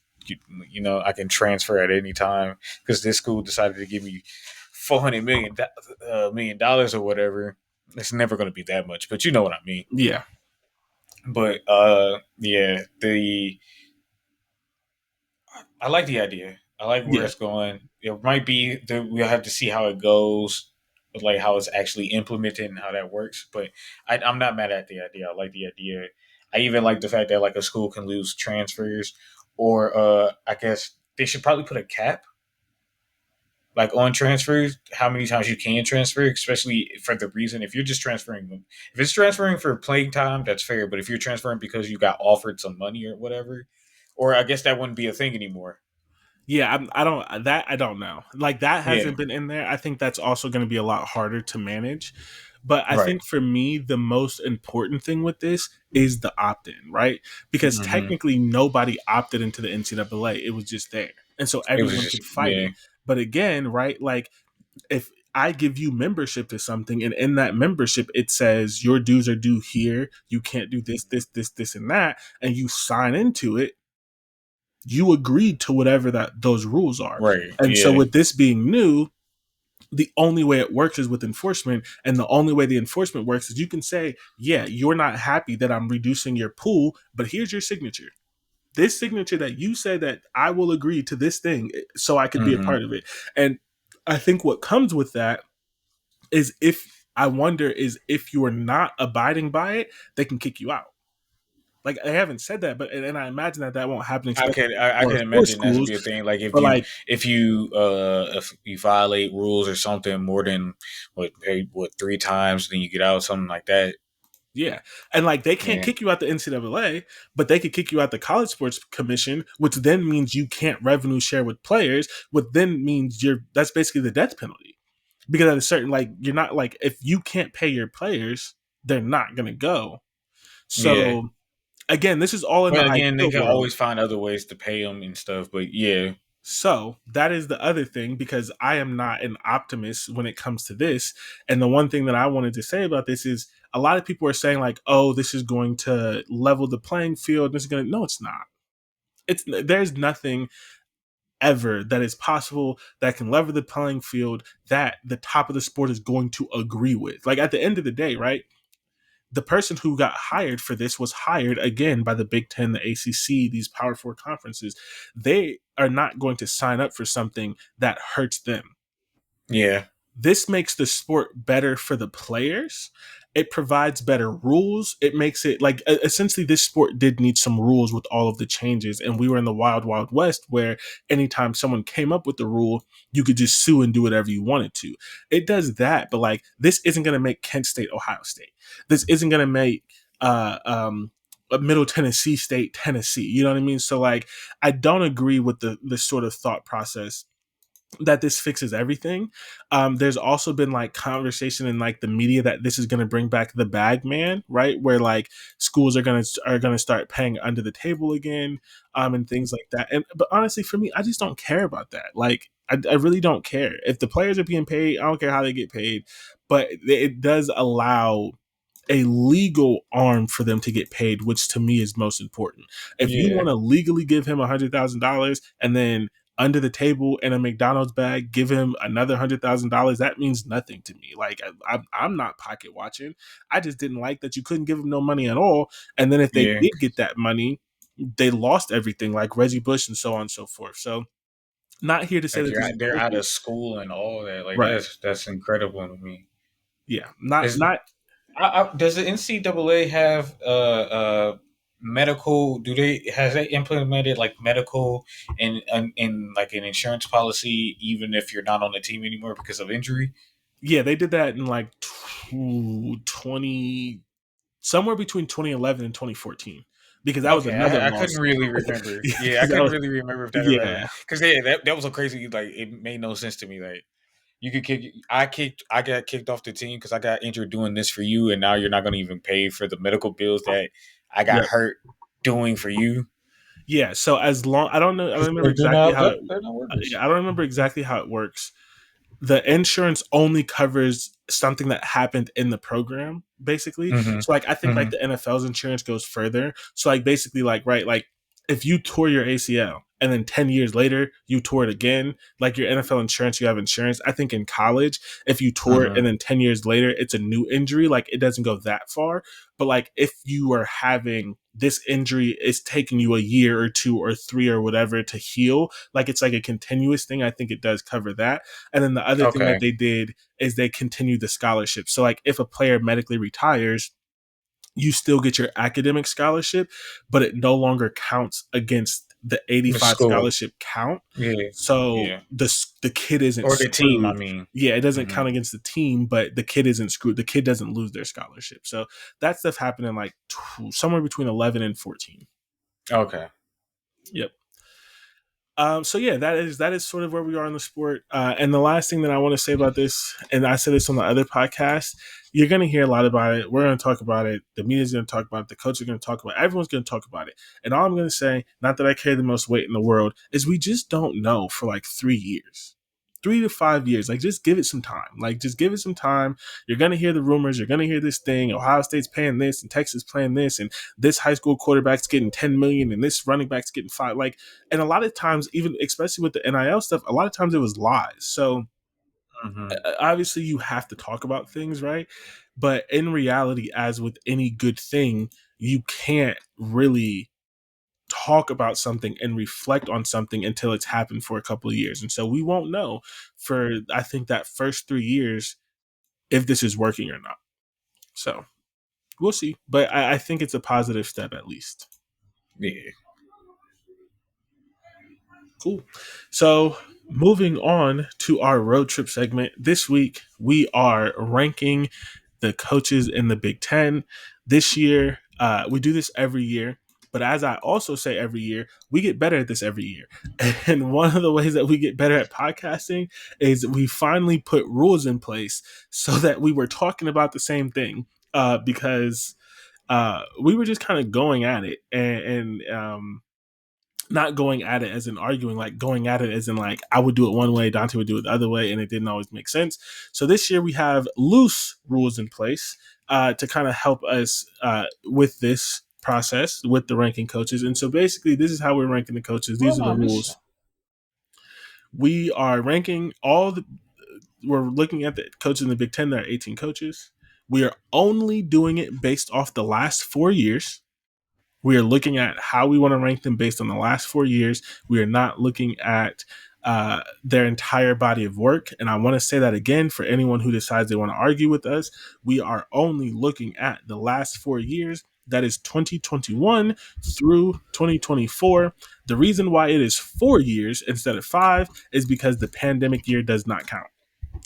Speaker 2: you know I can transfer at any time because this school decided to give me $400 million or whatever. It's never going to be that much, but you know what I mean.
Speaker 1: Yeah,
Speaker 2: But yeah, the I like the idea. I like where
Speaker 1: yeah,
Speaker 2: it's going. It might be that we'll have to see how it goes, but like how it's actually implemented and how that works. But I'm not mad at the idea. I like the idea. I even like the fact that like a school can lose transfers, or I guess they should probably put a cap like on transfers, how many times you can transfer, especially for the reason if you're just transferring them. If it's transferring for playing time, that's fair. But if you're transferring because you got offered some money or whatever, or I guess that wouldn't be a thing anymore.
Speaker 1: yeah. I don't know. Like that
Speaker 2: Yeah,
Speaker 1: hasn't been in there. I think that's also going to be a lot harder to manage. But I
Speaker 2: right.
Speaker 1: think for me, the most important thing with this is the opt in, right? Because
Speaker 2: Hmm.
Speaker 1: technically nobody opted into the NCAA. It was just there. And so
Speaker 2: It was
Speaker 1: everyone
Speaker 2: just
Speaker 1: could fight
Speaker 2: yeah,
Speaker 1: it. But again, right, like if I give you membership to something and in that membership it says your dues are due here, you can't do this, and that, and you sign into it, you agreed to whatever that those rules are.
Speaker 2: right.
Speaker 1: And so
Speaker 2: Yeah,
Speaker 1: with this being new, the only way it works is with enforcement. And the only way the enforcement works is you can say, yeah, you're not happy that I'm reducing your pool, but here's your signature. This signature that you say that I will agree to this thing so I could be a
Speaker 2: hmm
Speaker 1: part of it. And I think what comes with that is if you are not abiding by it, they can kick you out. Like I haven't said that, but and I imagine that that won't happen, especially
Speaker 2: I
Speaker 1: for
Speaker 2: can
Speaker 1: sports
Speaker 2: imagine that to
Speaker 1: schools.
Speaker 2: be a thing. Like
Speaker 1: But like,
Speaker 2: if you violate rules or something more than what 3 times, then you get out something like that.
Speaker 1: yeah, and like they can't
Speaker 2: Yeah,
Speaker 1: kick you out the NCAA, but they could kick you out the College Sports Commission, which then means you can't revenue share with players, which then means that's basically the death penalty. Because at a certain like you're not like if you can't pay your players, they're not gonna go.
Speaker 2: yeah.
Speaker 1: So again, this is all in the
Speaker 2: But again, they
Speaker 1: ideal
Speaker 2: can
Speaker 1: world.
Speaker 2: always find other ways to pay them and stuff. But yeah,
Speaker 1: So that is the other thing because I am not an optimist when it comes to this. And the one thing that I wanted to say about this is a lot of people are saying like, "Oh, this is going to level the playing field." This is going to no, it's not. There's nothing ever that is possible that can level the playing field that the top of the sport is going to agree with. Like at the end of the day, right? The person who got hired for this was hired again by the Big Ten, the ACC, these Power Four conferences. They are not going to sign up for something that hurts them.
Speaker 2: yeah,
Speaker 1: This makes the sport better for the players. It provides better rules. It makes it like essentially this sport did need some rules with all of the changes. And we were in the wild, wild west where anytime someone came up with the rule, you could just sue and do whatever you wanted to. It does that, but like this isn't going to make Kent State, Ohio State. This isn't going to make uh, um, Middle Tennessee State, Tennessee. You know what I mean? So like, I don't agree with the sort of thought process that this fixes everything. There's also been like conversation in like the media that this is going to bring back the bag man, right? Where like schools are gonna start paying under the table again, and things like that. And but honestly, for me, I just don't care about that. Like, I really don't care if the players are being paid. I don't care how they get paid, but it does allow a legal arm for them to get paid, which to me is most important. If you
Speaker 2: Yeah.
Speaker 1: want to legally give him $100,000 and then under the table in a McDonald's bag give him another $100,000, that means nothing to me. Like I'm not pocket watching. I just didn't like that you couldn't give him no money at all. And then if they
Speaker 2: Yeah.
Speaker 1: did get that money, they lost everything, like Reggie Bush and so on and so forth. So not here to say
Speaker 2: Like
Speaker 1: that this is
Speaker 2: they're out of
Speaker 1: perfect.
Speaker 2: school and all that. Like
Speaker 1: Right.
Speaker 2: that's incredible to me.
Speaker 1: Yeah. Not
Speaker 2: Is
Speaker 1: not
Speaker 2: does the NCAA have medical? Do they has they implemented like medical in like an insurance policy even if you're not on the team anymore because of injury?
Speaker 1: yeah, they did that in like 20 somewhere between 2011 and 2014 because that was
Speaker 2: Okay,
Speaker 1: another
Speaker 2: I couldn't
Speaker 1: lawsuit.
Speaker 2: really remember.
Speaker 1: Yeah,
Speaker 2: Yeah, I
Speaker 1: 'cause that
Speaker 2: couldn't
Speaker 1: was
Speaker 2: really remember if that ever
Speaker 1: yeah.
Speaker 2: because yeah, that was so crazy. Like it made no sense to me. Like you could kick. I got kicked off the team because I got injured doing this for you, and now you're not going to even pay for the medical bills that I got
Speaker 1: Yep.
Speaker 2: hurt doing for you.
Speaker 1: Yeah, so as long I don't know I don't remember
Speaker 2: They're
Speaker 1: exactly
Speaker 2: not
Speaker 1: how it
Speaker 2: they're not workers.
Speaker 1: I don't remember exactly how it works. The insurance only covers something that happened in the program, basically.
Speaker 2: Mm-hmm.
Speaker 1: So like I think like
Speaker 2: Mm-hmm.
Speaker 1: the NFL's insurance goes further. So like basically like right, like if you tore your ACL and then 10 years later you tore it again, like your NFL insurance, you have insurance. I think in college, if you tore it
Speaker 2: Mm-hmm.
Speaker 1: and then 10 years later it's a new injury, like it doesn't go that far. But like if you are having this injury, it's taking you a year or two or three or whatever to heal, like it's like a continuous thing. I think it does cover that. And then the other thing that
Speaker 2: Okay.
Speaker 1: they did is they continued the scholarship. So like if a player medically retires, you still get your academic scholarship, but it no longer counts against the
Speaker 2: The
Speaker 1: 85
Speaker 2: school.
Speaker 1: scholarship count.
Speaker 2: Yeah.
Speaker 1: So
Speaker 2: Yeah.
Speaker 1: the kid isn't
Speaker 2: Or the team. I
Speaker 1: screwed.
Speaker 2: mean.
Speaker 1: Yeah, it doesn't
Speaker 2: Mm-hmm.
Speaker 1: count against the team, but the kid isn't screwed. The kid doesn't lose their scholarship. So that stuff happened in like somewhere between 11 and 14.
Speaker 2: Okay.
Speaker 1: Yep. So yeah, that is sort of where we are in the sport. And the last thing that I want to say about this, and I said this on the other podcast, you're going to hear a lot about it. We're going to talk about it. The media's going to talk about it. The coach is going to talk about it. Everyone's going to talk about it. And all I'm going to say, not that I carry the most weight in the world, is we just don't know for like 3 years. 3 to 5 years, like just give it some time. Like just give it some time. You're gonna hear the rumors. You're gonna hear this thing. Ohio State's paying this, and Texas playing this, and this high school quarterback's getting 10 million, and this running back's getting five. Like, and a lot of times, even especially with the NIL stuff, a lot of times it was lies. So
Speaker 2: Mm-hmm.
Speaker 1: obviously, you have to talk about things, right? But in reality, as with any good thing, you can't really talk about something and reflect on something until it's happened for a couple of years. And so we won't know for I think that first 3 years if this is working or not. So we'll see. But I think it's a positive step at least.
Speaker 2: Yeah.
Speaker 1: Cool. So moving on to our road trip segment. This week we are ranking the coaches in the Big Ten. This year, we do this every year. But as I also say every year, we get better at this every year. And one of the ways that we get better at podcasting is we finally put rules in place so that we were talking about the same thing. Because we were just kind of going at it and not going at it as in arguing, like going at it as in like I would do it one way, Dante would do it the other way, and it didn't always make sense. So this year we have loose rules in place to kind of help us with this process with the ranking coaches. And so basically, this is how we're ranking the coaches.
Speaker 2: Who
Speaker 1: These
Speaker 2: am
Speaker 1: are
Speaker 2: I
Speaker 1: the
Speaker 2: missing?
Speaker 1: rules. We are ranking all the. We're looking at the coaches in the Big Ten. There are 18 coaches. We are only doing it based off the last 4 years. We are looking at how we want to rank them based on the last 4 years. We are not looking at their entire body of work. And I want to say that again for anyone who decides they want to argue with us. We are only looking at the last 4 years. That is 2021 through 2024. The reason why it is 4 years instead of five is because the pandemic year does not count.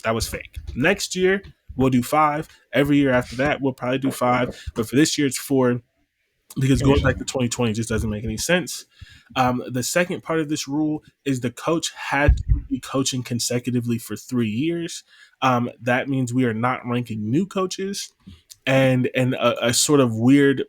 Speaker 1: That was fake. Next year, we'll do five. Every year after that, we'll probably do five. But for this year, it's four because
Speaker 2: Give me
Speaker 1: going back
Speaker 2: some.
Speaker 1: to 2020 just doesn't make any sense. The second part of this rule is the coach had to be coaching consecutively for 3 years. That means we are not ranking new coaches. And a sort of weird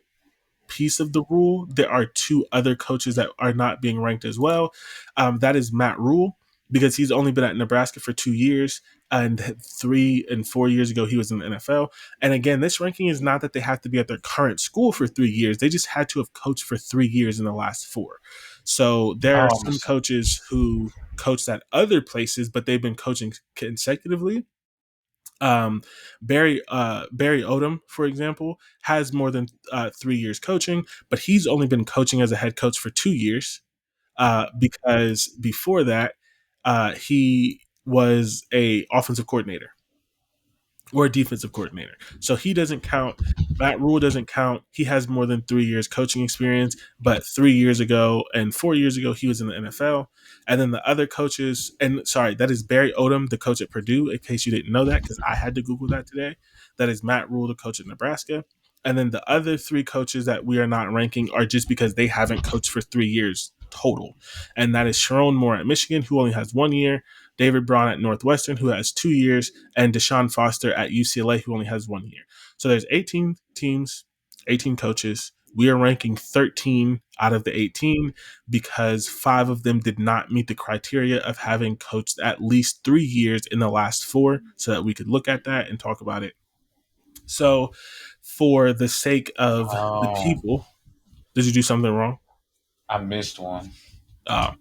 Speaker 1: piece of the rule, there are two other coaches that are not being ranked as well. That is Matt Rule. because he's only been at Nebraska for 2 years. And 3 and 4 years ago, he was in the NFL. And again, this ranking is not that they have to be at their current school for 3 years. They just had to have coached for 3 years in the last four. So there are
Speaker 2: Oh,
Speaker 1: some coaches who coached at other places, but they've been coaching consecutively. um, Barry Odom, for example, has more than 3 years coaching, but he's only been coaching as a head coach for 2 years, because before that, he was a offensive coordinator or a defensive coordinator. So he doesn't count. Matt Rule doesn't count. He has more than 3 years coaching experience, but 3 years ago and 4 years ago, he was in the NFL. And then the other coaches, and sorry, that is Barry Odom, the coach at Purdue, in case you didn't know that, because I had to Google that today. That is Matt Rule, the coach at Nebraska. And then the other three coaches that we are not ranking are just because they haven't coached for 3 years total. And that is Sharon Moore at Michigan, who only has 1 year, David Braun at Northwestern, who has 2 years, and Deshaun Foster at UCLA, who only has 1 year. So there's 18 teams, 18 coaches. We are ranking 13 out of the 18 because five of them did not meet the criteria of having coached at least 3 years in the last four, so that we could look at that and talk about it. So, for the sake of the
Speaker 2: oh,
Speaker 1: people, did you do something wrong?
Speaker 2: I missed one.
Speaker 1: Uh,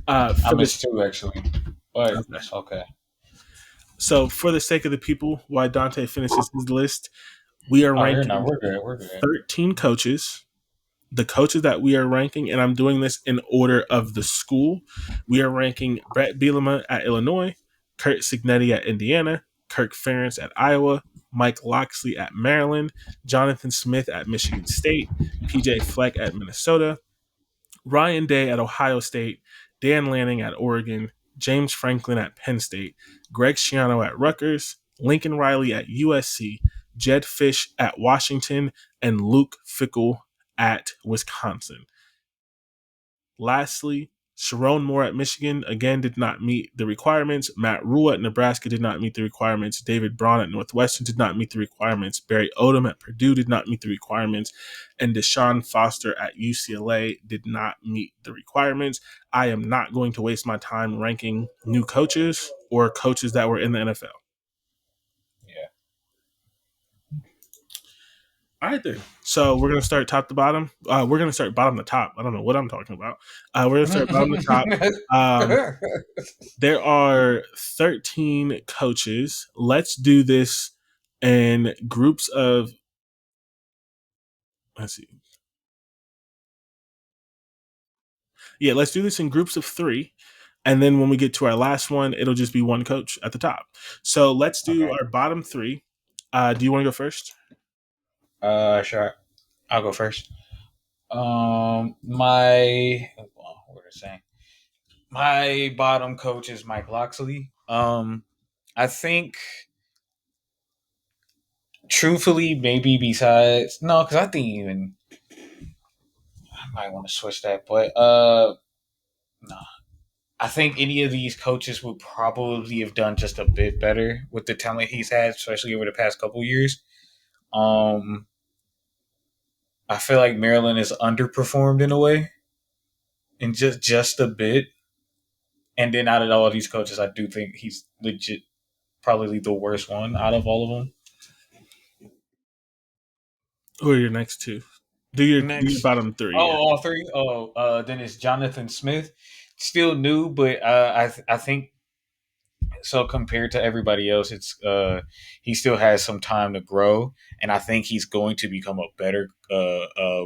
Speaker 2: I
Speaker 1: for the
Speaker 2: missed two actually, but
Speaker 1: okay.
Speaker 2: it's okay.
Speaker 1: So, for the sake of the people, while Dante finishes his list, we are
Speaker 2: Oh, you're
Speaker 1: ranking
Speaker 2: not. We're good. We're good.
Speaker 1: 13 coaches. The coaches that we are ranking, and I'm doing this in order of the school. We are ranking Brett Bielema at Illinois, Kurt Signetti at Indiana, Kirk Ferentz at Iowa, Mike Locksley at Maryland, Jonathan Smith at Michigan State, PJ Fleck at Minnesota, Ryan Day at Ohio State, Dan Lanning at Oregon, James Franklin at Penn State, Greg Schiano at Rutgers, Lincoln Riley at USC, Jed Fish at Washington, and Luke Fickell at Wisconsin. Lastly, Sharon Moore at Michigan again did not meet the requirements. Matt Rule at Nebraska did not meet the requirements. David Braun at Northwestern did not meet the requirements. Barry Odom at Purdue did not meet the requirements. And Deshaun Foster at UCLA did not meet the requirements. I am not going to waste my time ranking new coaches or coaches that were in the NFL.
Speaker 2: Yeah.
Speaker 1: All right, then. So we're going to start top to bottom. We're going to start bottom to top. I don't know what I'm talking about. We're going to start bottom to top. Um, There are 13 coaches. Let's do this in groups of, let's see. Yeah, let's do this in groups of three. And then when we get to our last one, it'll just be one coach at the top. So let's do
Speaker 2: Okay.
Speaker 1: our bottom three. Do you want to go first?
Speaker 2: Sure. I'll go first. My what was I saying? My bottom coach is Mike Locksley. I think, truthfully, maybe besides no, because I think even I might want to switch that, but no. I think any of these coaches would probably have done just a bit better with the talent he's had, especially over the past couple years. Um, I feel like Maryland is underperformed in a way, and just a bit. And then out of all these coaches, I do think he's legit probably the worst one out of all of them.
Speaker 1: Who are your next two? Do your
Speaker 2: Next,
Speaker 1: bottom three,
Speaker 2: oh,
Speaker 1: yeah.
Speaker 2: all three. Oh, then it's Jonathan Smith, still new, but I think so compared to everybody else, it's he still has some time to grow, and I think he's going to become a better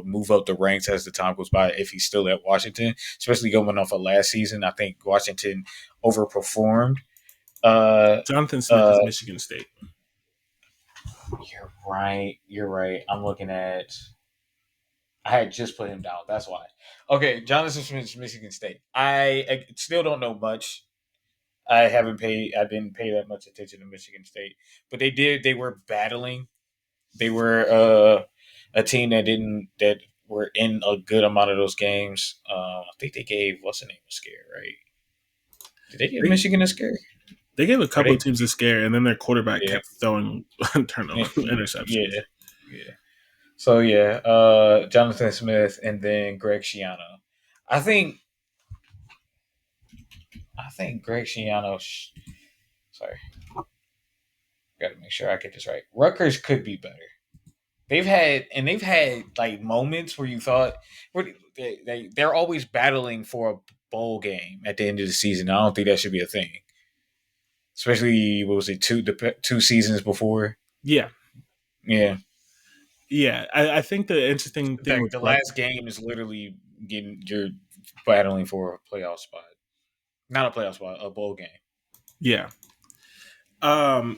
Speaker 2: move up the ranks as the time goes by if he's still at Washington, especially going off of last season. I think Washington overperformed. Uh,
Speaker 1: Jonathan Smith is
Speaker 2: uh,
Speaker 1: Michigan State.
Speaker 2: you're right. You're right. I'm looking at. I had just put him down. That's why. Okay, Jonathan Smith, Michigan State. I still don't know much. I haven't paid. I didn't pay that much attention to Michigan State, but they did. They were battling. They were a team that didn't that were in a good amount of those games. I think they gave what's the name a scare, right? Did they give
Speaker 1: They,
Speaker 2: Michigan a scare?
Speaker 1: they gave a
Speaker 2: Or
Speaker 1: couple
Speaker 2: they?
Speaker 1: of teams a scare, and then their quarterback
Speaker 2: Yeah,
Speaker 1: kept throwing turnover interceptions.
Speaker 2: yeah, yeah. So yeah, Jonathan Smith and then Greg Schiano. I think I think Greg Schiano. Sorry, got to make sure I get this right. Rutgers could be better. They've had like moments where you thought they're always battling for a bowl game at the end of the season. I don't think that should be a thing, especially what was it, two seasons before?
Speaker 1: Yeah,
Speaker 2: Yeah,
Speaker 1: yeah. I think the interesting thing with
Speaker 2: the
Speaker 1: Rutgers,
Speaker 2: last game is literally getting you're battling for a playoff spot, not a playoff spot, a bowl game.
Speaker 1: yeah.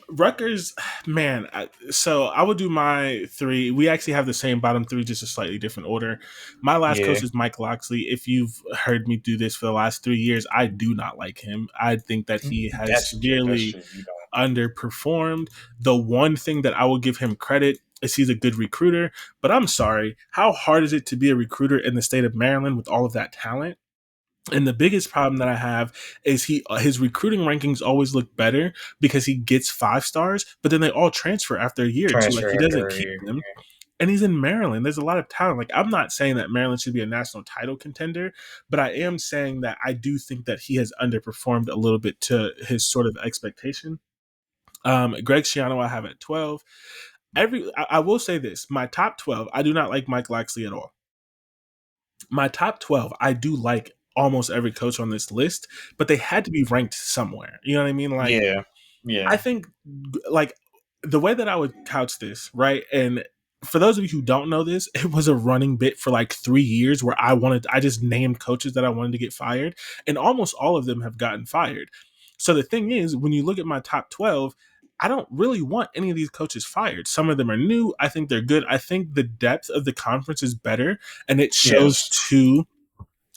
Speaker 1: Rutgers, man. So I would do my three. We actually have the same bottom three, just a slightly different order. My last
Speaker 2: Yeah,
Speaker 1: coach is Mike Locksley. If you've heard me do this for the last 3 years, I do not like him. I think that he has
Speaker 2: that's
Speaker 1: severely
Speaker 2: true. You know,
Speaker 1: underperformed. The one thing that I will give him credit is he's a good recruiter, but I'm sorry. How hard is it to be a recruiter in the state of Maryland with all of that talent? And the biggest problem that I have is his recruiting rankings always look better because he gets 5 stars, but then they all transfer after a year or two. Like he
Speaker 2: transfer
Speaker 1: doesn't
Speaker 2: after a
Speaker 1: keep
Speaker 2: year.
Speaker 1: them. And he's in Maryland. There's a lot of talent. Like I'm not saying that Maryland should be a national title contender, but I am saying that I do think that he has underperformed a little bit to his sort of expectation. Greg Schiano, I have at 12. I will say this: my top 12, I do not like Mike Locksley at all. My top 12, I do like almost every coach on this list, but they had to be ranked somewhere. You know what I mean? Like
Speaker 2: Yeah,
Speaker 1: I
Speaker 2: yeah,
Speaker 1: think like the way that I would couch this, right? And for those of you who don't know this, it was a running bit for like 3 years where I just named coaches that I wanted to get fired, and almost all of them have gotten fired. So the thing is, when you look at my top 12, I don't really want any of these coaches fired. Some of them are new. I think they're good. I think the depth of the conference is better, and it shows
Speaker 2: yes.
Speaker 1: to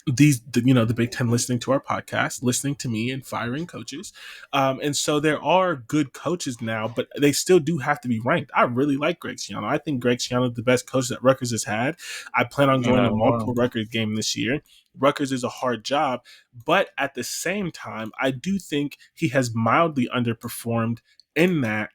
Speaker 1: the Big Ten listening to our podcast, listening to me, and firing coaches. And so there are good coaches now, but they still do have to be ranked. I really like Greg Schiano. I think Greg Schiano is the best coach that Rutgers has had. I plan on
Speaker 2: You
Speaker 1: going to
Speaker 2: know,
Speaker 1: multiple Rutgers games this year. Rutgers is a hard job, but at the same time, I do think he has mildly underperformed in that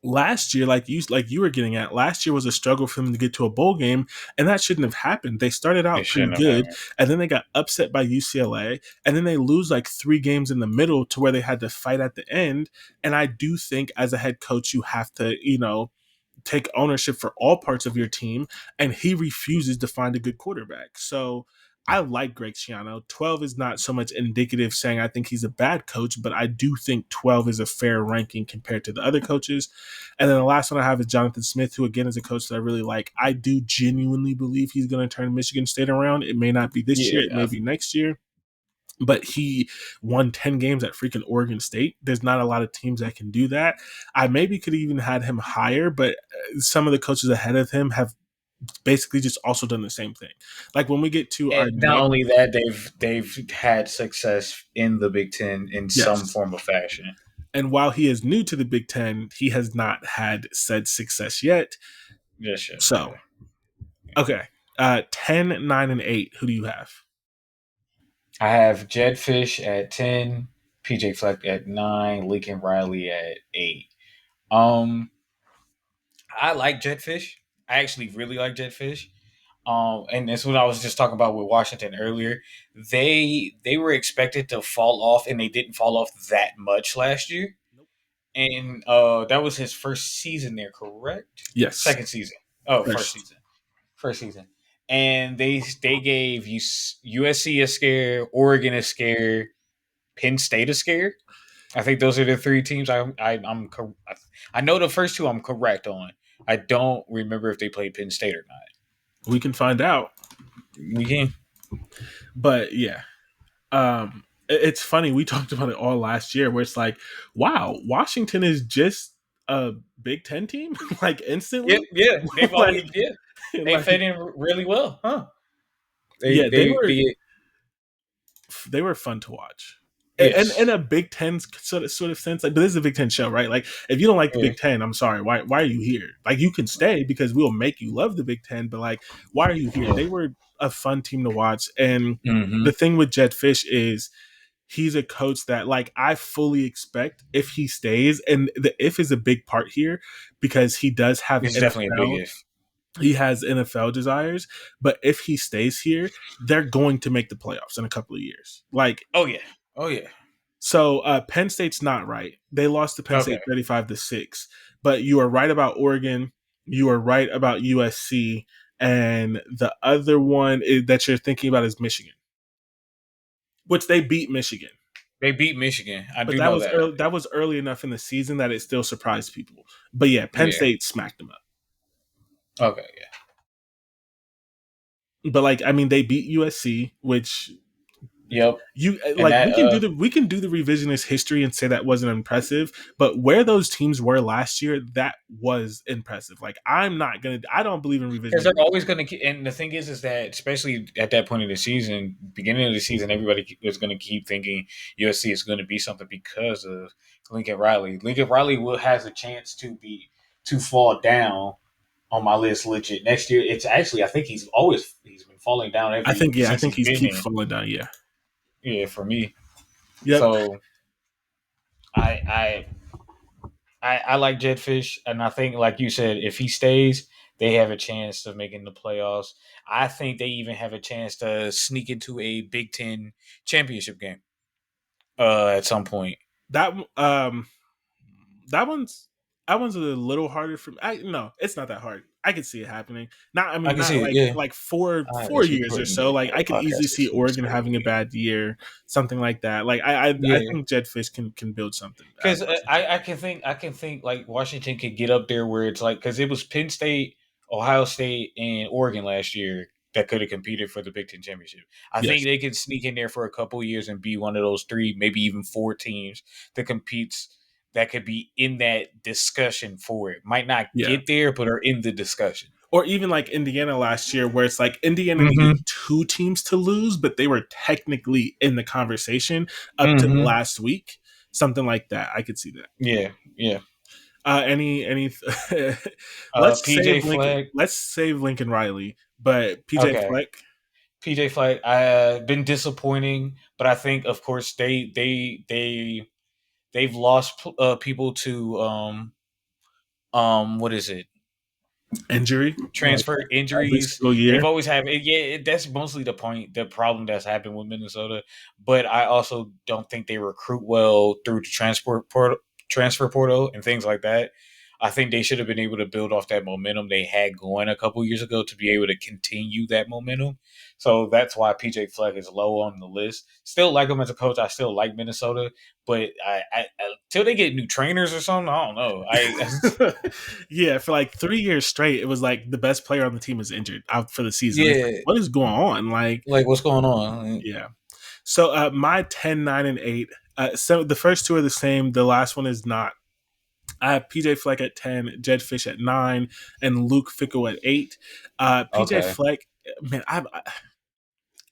Speaker 1: last year, like you were getting at, last year was a struggle for them to get to a bowl game, and that shouldn't have happened. They started
Speaker 2: it
Speaker 1: out pretty
Speaker 2: shouldn't have
Speaker 1: good,
Speaker 2: happened.
Speaker 1: and then they got upset by UCLA, and then they lose like 3 games in the middle to where they had to fight at the end. And I do think as a head coach, you have to, take ownership for all parts of your team, and he refuses to find a good quarterback. So I like Greg Schiano. 12 is not so much indicative saying I think he's a bad coach, but I do think 12 is a fair ranking compared to the other coaches. And then the last one I have is Jonathan Smith, who again is a coach that I really like. I do genuinely believe he's going to turn Michigan State around. It may not be this year, it
Speaker 2: Yeah,
Speaker 1: may be next year, but he won 10 games at freaking Oregon State. There's not a lot of teams that can do that. I maybe could even had him higher, but some of the coaches ahead of him have basically just also done the same thing. Like when we get to our
Speaker 2: and not
Speaker 1: next,
Speaker 2: only that, they've had success in the Big Ten in some
Speaker 1: yes.
Speaker 2: form of fashion.
Speaker 1: And while he is new to the Big Ten, he has not had said success yet.
Speaker 2: Yes, yes,
Speaker 1: So,
Speaker 2: yeah.
Speaker 1: okay. 10, 9, and 8. Who do you have?
Speaker 2: I have Jed Fish at 10, PJ Fleck at 9, Lincoln Riley at 8. Um, I like Jed Fish. I actually really like Jed Fish. And that's what I was just talking about with Washington earlier. They were expected to fall off, and they didn't fall off that much last year.
Speaker 1: Nope.
Speaker 2: And that was his first season there, correct?
Speaker 1: Yes.
Speaker 2: Second season. Oh, first
Speaker 1: First.
Speaker 2: season. First season. And they gave USC a scare, Oregon a scare, Penn State a scare. I think those are the three teams I know the first two I'm correct on. I don't remember if they played Penn State or not.
Speaker 1: We can find out.
Speaker 2: We can.
Speaker 1: But yeah. It's funny. We talked about it all last year where it's like, wow, Washington is just a Big Ten team? Like
Speaker 2: Yeah,
Speaker 1: instantly?
Speaker 2: yeah. They've
Speaker 1: like,
Speaker 2: always they
Speaker 1: like,
Speaker 2: fit in really well, huh? They
Speaker 1: yeah,
Speaker 2: they they
Speaker 1: they were fun to watch. And in
Speaker 2: yes.
Speaker 1: a Big Ten sort of sense, like, but this is a Big Ten show, right? Like, if you don't like the
Speaker 2: Yeah.
Speaker 1: Big Ten, I'm sorry. Why are you here? Like, you can stay because we'll make you love the Big Ten, but like, why are you here?
Speaker 2: Yeah.
Speaker 1: They were a fun team to watch, and
Speaker 2: Mm-hmm.
Speaker 1: the thing with Jed Fish is he's a coach that like I fully expect if he stays, and the if is a big part here because he does have
Speaker 2: It's definitely a big
Speaker 1: NFL.
Speaker 2: if.
Speaker 1: He has NFL desires, but if he stays here, they're going to make the playoffs in a couple of years. Like
Speaker 2: Oh yeah. Oh yeah.
Speaker 1: So Penn State's not right. They lost to Penn
Speaker 2: Okay.
Speaker 1: State 35-6. But you are right about Oregon. You are right about USC, and the other one that you're thinking about is Michigan, which they beat Michigan.
Speaker 2: They beat Michigan. I
Speaker 1: But
Speaker 2: do know that.
Speaker 1: that was early enough in the season that it still surprised people. But yeah, Penn
Speaker 2: Yeah.
Speaker 1: State smacked them up.
Speaker 2: Okay. Yeah.
Speaker 1: But like, I mean, they beat USC, which
Speaker 2: Yep.
Speaker 1: you
Speaker 2: And
Speaker 1: like.
Speaker 2: that
Speaker 1: We can do the revisionist history and say that wasn't impressive. But where those teams were last year, that was impressive. Like, I don't believe in
Speaker 2: because
Speaker 1: revisionist
Speaker 2: they're
Speaker 1: history.
Speaker 2: always going to, and the thing is that especially at that point of the season, beginning of the season, everybody is going to keep thinking USC is going to be something because of Lincoln Riley. Lincoln Riley will has a chance to fall down on my list legit next year. It's actually I think he's been falling down every
Speaker 1: I
Speaker 2: since
Speaker 1: think
Speaker 2: he's
Speaker 1: he's
Speaker 2: been
Speaker 1: keep
Speaker 2: in.
Speaker 1: falling down. Yeah.
Speaker 2: Yeah, for me.
Speaker 1: Yep.
Speaker 2: So I I I like Jetfish, and I think, like you said, if he stays, they have a chance of making the playoffs. I think they even have a chance to sneak into a Big Ten championship game at some point.
Speaker 1: That that one's that one's a little harder for me. No, it's not that hard. I could see it happening. Not, I
Speaker 2: I
Speaker 1: mean,
Speaker 2: can
Speaker 1: not
Speaker 2: see it. Yeah,
Speaker 1: like
Speaker 2: I
Speaker 1: four
Speaker 2: guess we
Speaker 1: years or
Speaker 2: couldn't
Speaker 1: so.
Speaker 2: get
Speaker 1: Like, I
Speaker 2: a
Speaker 1: could easily
Speaker 2: podcast
Speaker 1: see
Speaker 2: this week.
Speaker 1: Oregon
Speaker 2: So
Speaker 1: having a
Speaker 2: yeah,
Speaker 1: bad year, something like that. Like, I
Speaker 2: yeah.
Speaker 1: think Jedfish can build something at
Speaker 2: Because
Speaker 1: Washington.
Speaker 2: I can think like Washington could get up there where it's like because it was Penn State, Ohio State, and Oregon last year that could have competed for the Big Ten championship. I think
Speaker 1: Yes.
Speaker 2: they could sneak in there for a couple years and be one of those three, maybe even four teams that competes that could be in that discussion for it. Might not
Speaker 1: Yeah.
Speaker 2: get there, but are in the discussion.
Speaker 1: Or even like Indiana last year, where it's like Indiana needed
Speaker 2: Mm-hmm.
Speaker 1: two teams to lose, but they were technically in the conversation up to
Speaker 2: Mm-hmm.
Speaker 1: last week. Something like that. I could see that.
Speaker 2: Yeah, yeah.
Speaker 1: Any let's
Speaker 2: PJ
Speaker 1: save Lincoln.
Speaker 2: Flag.
Speaker 1: Let's save Lincoln Riley, but PJ
Speaker 2: Okay.
Speaker 1: Fleck.
Speaker 2: PJ Flag, been disappointing, but I think, of course, they've lost people to what is it,
Speaker 1: Injury like
Speaker 2: transfer
Speaker 1: every
Speaker 2: injuries.
Speaker 1: single
Speaker 2: They've
Speaker 1: year.
Speaker 2: always had it. Yeah, that's mostly the problem that's happened with Minnesota. But I also don't think they recruit well through the transfer portal and things like that. I think they should have been able to build off that momentum they had going a couple years ago to be able to continue that momentum. So that's why PJ Fleck is low on the list. Still like him as a coach. I still like Minnesota, but till they get new trainers or something, I don't know.
Speaker 1: Yeah, for like 3 years straight, it was like the best player on the team is injured out for the season. It's like,
Speaker 2: Yeah,
Speaker 1: what is going on? Like,
Speaker 2: like what's going on?
Speaker 1: yeah. So my 10, 9, and 8. So the first two are the same. The last one is not. I have PJ Fleck at 10, Jed Fish at 9, and Luke Fickell at 8. PJ
Speaker 2: Okay.
Speaker 1: Fleck, man,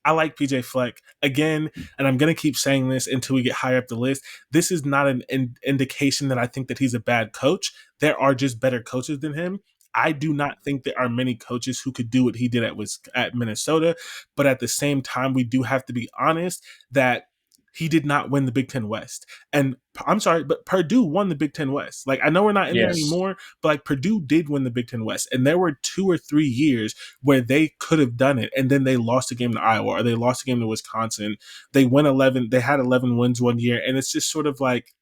Speaker 1: I like PJ Fleck again, and I'm going to keep saying this until we get higher up the list. This is not an indication that I think that he's a bad coach. There are just better coaches than him. I do not think there are many coaches who could do what he did at Minnesota, but at the same time, we do have to be honest that he did not win the Big Ten West. And I'm sorry, but Purdue won the Big Ten West. Like, I know we're not in there
Speaker 2: Yes.
Speaker 1: anymore, but like Purdue did win the Big Ten West, and there were 2 or 3 years where they could have done it, and then they lost a game to Iowa or they lost a game to Wisconsin. They went 11. They had 11 wins one year, and it's just sort of like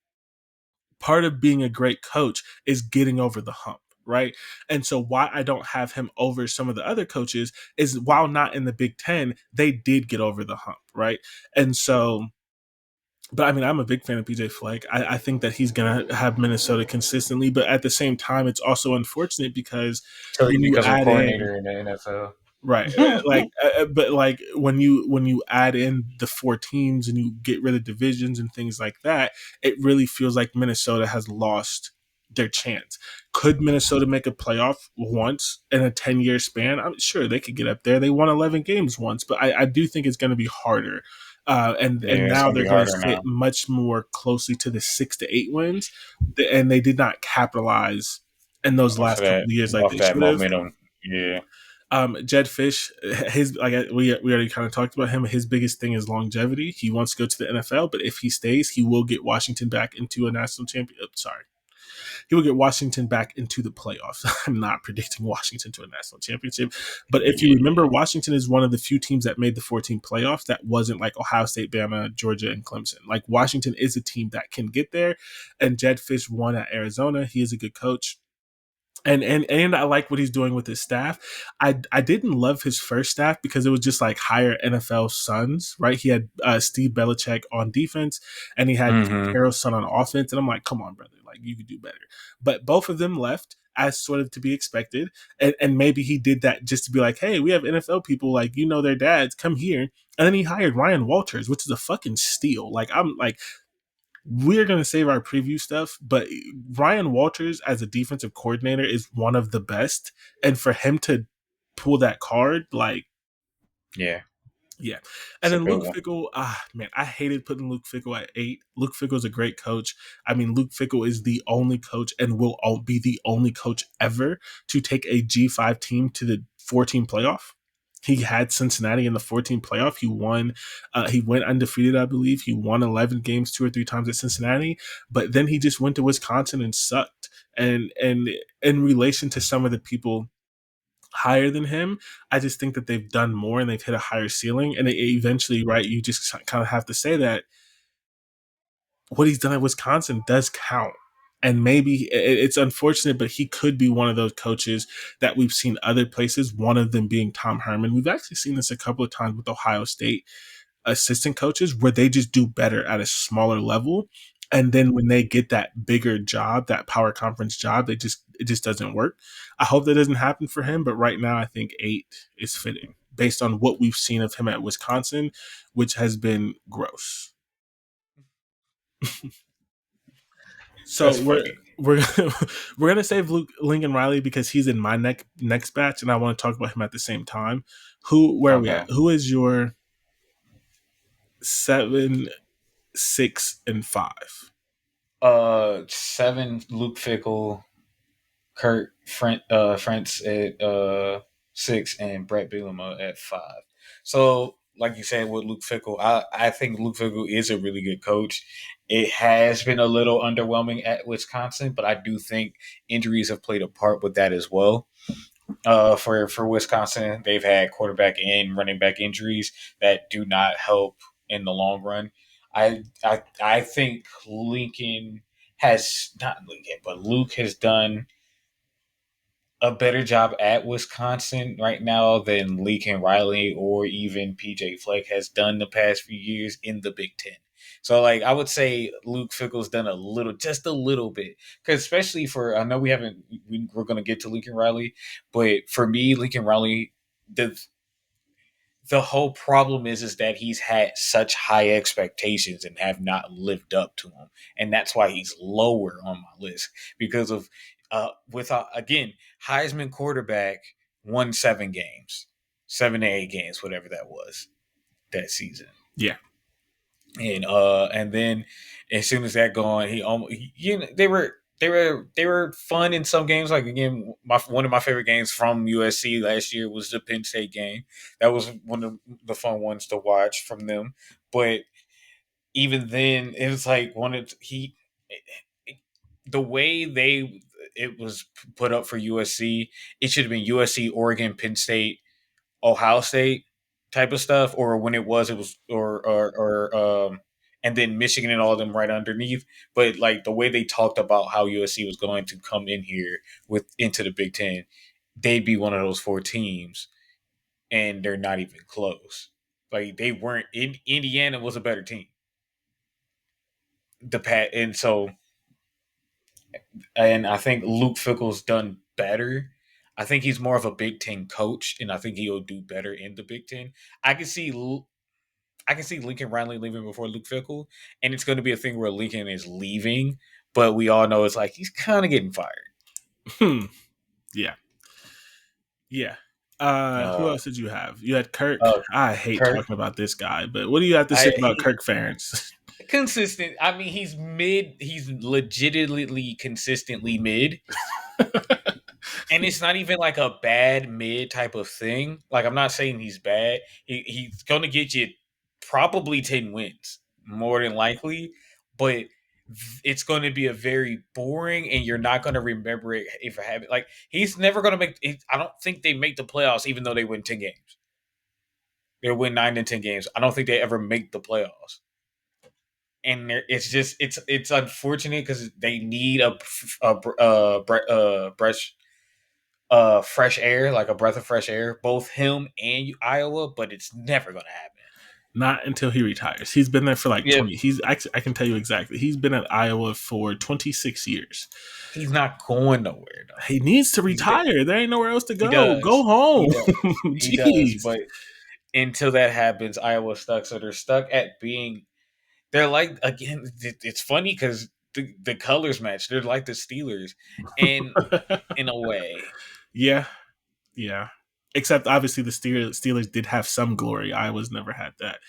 Speaker 1: part of being a great coach is getting over the hump. Right. And so why I don't have him over some of the other coaches is while not in the Big Ten, they did get over the hump. Right. And so, but I mean, I'm a big fan of PJ Fleck. I think that he's going to have Minnesota consistently. But at the same time, it's also unfortunate because
Speaker 2: Till he
Speaker 1: when you
Speaker 2: becomes a
Speaker 1: add in,
Speaker 2: coordinator in the NFL.
Speaker 1: right. But like when you add in the four teams and you get rid of divisions and things like that, it really feels like Minnesota has lost their chance. Could Minnesota make a playoff once in a 10-year span? I'm sure they could get up there. They won 11 games once, but I do think it's going to be harder. And
Speaker 2: Yeah, it's
Speaker 1: now
Speaker 2: gonna
Speaker 1: they're
Speaker 2: be
Speaker 1: going to
Speaker 2: harder
Speaker 1: sit
Speaker 2: now.
Speaker 1: much more closely to the 6 to 8 wins, and they did not capitalize in those
Speaker 2: Off
Speaker 1: last
Speaker 2: of
Speaker 1: couple
Speaker 2: that,
Speaker 1: of years like
Speaker 2: off
Speaker 1: they
Speaker 2: that
Speaker 1: should have.
Speaker 2: momentum. Yeah.
Speaker 1: Jed Fish, his like we already kind of talked about him. His biggest thing is longevity. He wants to go to the NFL, but if he stays, he will get Washington back into a national champion. Sorry, he would get Washington back into the playoffs. I'm not predicting Washington to a national championship, but if you
Speaker 2: Yeah.
Speaker 1: remember, Washington is one of the few teams that made the 14 playoffs that wasn't like Ohio State, Bama, Georgia, and Clemson. Like Washington is a team that can get there, and Jed Fish won at Arizona. He is a good coach. And I like what he's doing with his staff. I didn't love his first staff because it was just like higher NFL sons, right? He had Steve Belichick on defense, and he had Pete
Speaker 2: Mm-hmm.
Speaker 1: Carroll's son on offense, and I'm like, come on, brother, like you could do better. But both of them left as sort of to be expected, and maybe he did that just to be like, hey, we have NFL people like their dads, come here. And then he hired Ryan Walters, which is a fucking steal. Like I'm like we're going to save our preview stuff, but Ryan Walters as a defensive coordinator is one of the best. And for him to pull that card, like,
Speaker 2: Yeah.
Speaker 1: yeah. And
Speaker 2: It's a
Speaker 1: then
Speaker 2: good
Speaker 1: Luke
Speaker 2: one.
Speaker 1: Fickell, man, I hated putting Luke Fickell at 8. Luke Fickell is a great coach. I mean, Luke Fickell is the only coach and will be the only coach ever to take a G5 team to the 14 playoff. He had Cincinnati in the 14 playoff. He won. He went undefeated, I believe. He won 11 games 2 or 3 times at Cincinnati, but then he just went to Wisconsin and sucked. And in relation to some of the people higher than him, I just think that they've done more and they've hit a higher ceiling. And eventually, right, you just kind of have to say that what he's done at Wisconsin does count. And maybe it's unfortunate, but he could be one of those coaches that we've seen other places, one of them being Tom Herman. We've actually seen this a couple of times with Ohio State assistant coaches where they just do better at a smaller level. And then when they get that bigger job, that power conference job, it just doesn't work. I hope that doesn't happen for him, but right now I think 8 is fitting based on what we've seen of him at Wisconsin, which has been gross. So
Speaker 2: That's funny.
Speaker 1: we're we're gonna save Lincoln Riley because he's in my next batch, and I want to talk about him at the same time. Where are we at?
Speaker 2: Okay.
Speaker 1: Who is your 7, 6, and 5?
Speaker 2: 7 Luke Fickle, France at 6, and Brett Bielema at 5. So, like you said with Luke Fickle, I think Luke Fickle is a really good coach. It has been a little underwhelming at Wisconsin, but I do think injuries have played a part with that as well. For Wisconsin, they've had quarterback and running back injuries that do not help in the long run. I think Lincoln has not Lincoln, but Luke has done a better job at Wisconsin right now than Lincoln Riley or even PJ Fleck has done the past few years in the Big Ten. So, like, I would say Luke Fickle's done a little, just a little bit, because especially for I know we're going to get to Lincoln Riley, but for me, Lincoln Riley, the the whole problem is that he's had such high expectations and have not lived up to them, and that's why he's lower on my list because of again Heisman quarterback won 7 games, 7 to 8 games, whatever that was that season,
Speaker 1: Yeah.
Speaker 2: and then as soon as that gone, he almost they were fun in some games. Like again, one of my favorite games from USC last year was the Penn State game. That was one of the fun ones to watch from them. But even then, it was like one of the way it was put up for USC. It should have been USC, Oregon, Penn State, Ohio State type of stuff, or when it was and then Michigan and all of them right underneath. But like the way they talked about how USC was going to come in here with into the Big Ten, they'd be one of those 4 teams, and they're not even close. Like they weren't. Indiana was a better team. And so and I think Luke Fickle's done better. I think he's more of a Big Ten coach, and I think he'll do better in the Big Ten. I can see I can see Lincoln Riley leaving before Luke Fickle, and it's going to be a thing where Lincoln is leaving, but we all know it's like he's kind of getting fired.
Speaker 1: Hmm. Yeah. Yeah. Who
Speaker 2: Uh,
Speaker 1: else did you have? You had Kirk.
Speaker 2: uh,
Speaker 1: I hate
Speaker 2: Kirk,
Speaker 1: talking about this guy, but what do you have to say about
Speaker 2: he
Speaker 1: Kirk Ferentz?
Speaker 2: consistent. I mean, he's mid. He's legitimately consistently mid, and it's not even like a bad mid type of thing. Like I'm not saying he's bad. He's going to get you probably 10 wins more than likely, but it's going to be a very boring, and you're not going to remember it if it happened. Like he's never going to make. I don't think they make the playoffs, even though they win 10 games. They win 9 and 10 games. I don't think they ever make the playoffs, and it's just it's unfortunate because they need fresh air, like a breath of fresh air, both him and Iowa, but it's never going to happen.
Speaker 1: Not until he retires. He's been there for like
Speaker 2: Yep.
Speaker 1: 20. He's actually, I can tell you exactly. He's been at Iowa for 26 years.
Speaker 2: He's not going nowhere though.
Speaker 1: He needs to
Speaker 2: He's there.
Speaker 1: retire. There ain't nowhere else to
Speaker 2: He
Speaker 1: go. Go
Speaker 2: does. He
Speaker 1: home.
Speaker 2: does. He does.
Speaker 1: Jeez.
Speaker 2: But until that happens, Iowa's stuck. So they're stuck at being. They're like again. It's funny because the colors match. They're like the Steelers, and in a way,
Speaker 1: Yeah, yeah. Except obviously the Steelers did have some glory. Iowa's never had that,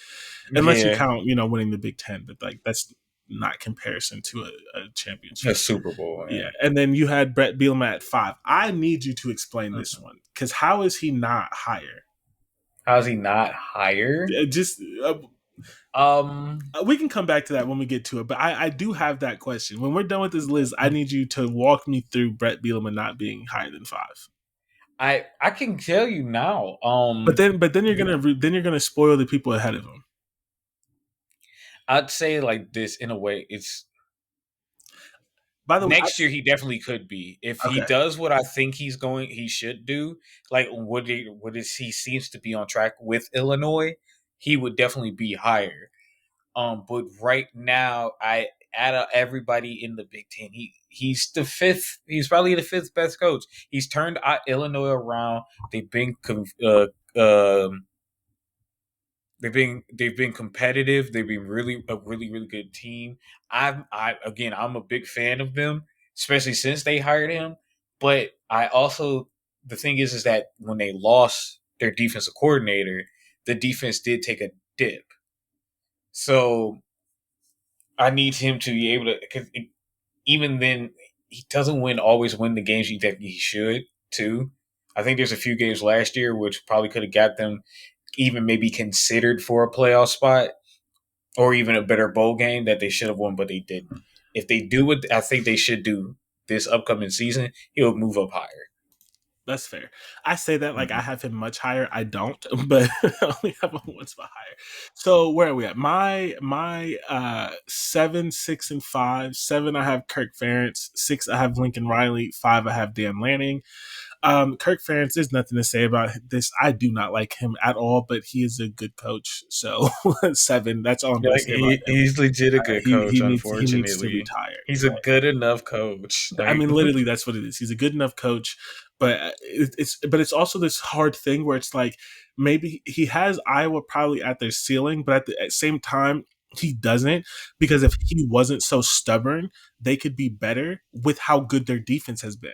Speaker 1: unless you
Speaker 2: yeah,
Speaker 1: count winning the Big Ten. But like that's not comparison to a
Speaker 2: a
Speaker 1: championship.
Speaker 2: Super Bowl.
Speaker 1: Yeah,
Speaker 2: Man.
Speaker 1: and then you had Brett Bielema at 5. I need you to explain this
Speaker 2: Mhm.
Speaker 1: one because how is he not higher?
Speaker 2: How's he not higher?
Speaker 1: Just
Speaker 2: Um,
Speaker 1: we can come back to that when we get to it. But I do have that question. When we're done with this list, I need you to walk me through Brett Bielema not being higher than 5.
Speaker 2: I can tell you now.
Speaker 1: But then you're gonna spoil the people ahead of him.
Speaker 2: I'd say like this in a way. It's
Speaker 1: By the way,
Speaker 2: next year he definitely could be if he
Speaker 1: okay.
Speaker 2: does what I think he should do. Like he seems to be on track with Illinois, he would definitely be higher. But right now, I out of everybody in the Big Ten, he's the fifth. He's probably the fifth best coach. He's turned Illinois around. They've been they've been competitive. They've been really good team. I'm a big fan of them, especially since they hired him. But I also the thing is that when they lost their defensive coordinator, the defense did take a dip. So I need him to be able to because even then he doesn't always win the games you think he should too. I think there's a few games last year which probably could have got them even maybe considered for a playoff spot or even a better bowl game that they should have won, but they didn't. If they do what I think they should do this upcoming season, he'll move up higher.
Speaker 1: That's fair. I say that like I
Speaker 2: Mhm.
Speaker 1: have him much higher. I don't, but I only have him one spot higher. So where are we at? My 7, 6, and 5. 7 I have Kirk Ferentz. 6 I have Lincoln Riley. 5 I have Dan Lanning. Kirk Ferentz, there's nothing to say about this. I do not like him at all, but he is a good coach. So 7, that's all I'm going to
Speaker 2: Like
Speaker 1: say about him.
Speaker 2: he's legit a good coach.
Speaker 1: He needs to
Speaker 2: Unfortunately,
Speaker 1: retire.
Speaker 2: he's a good enough coach.
Speaker 1: I
Speaker 2: Like
Speaker 1: mean, literally, that's what it is. He's a good enough coach, but it's also this hard thing where it's like maybe he has Iowa probably at their ceiling, but at the same time he doesn't because if he wasn't so stubborn, they could be better with how good their defense has been.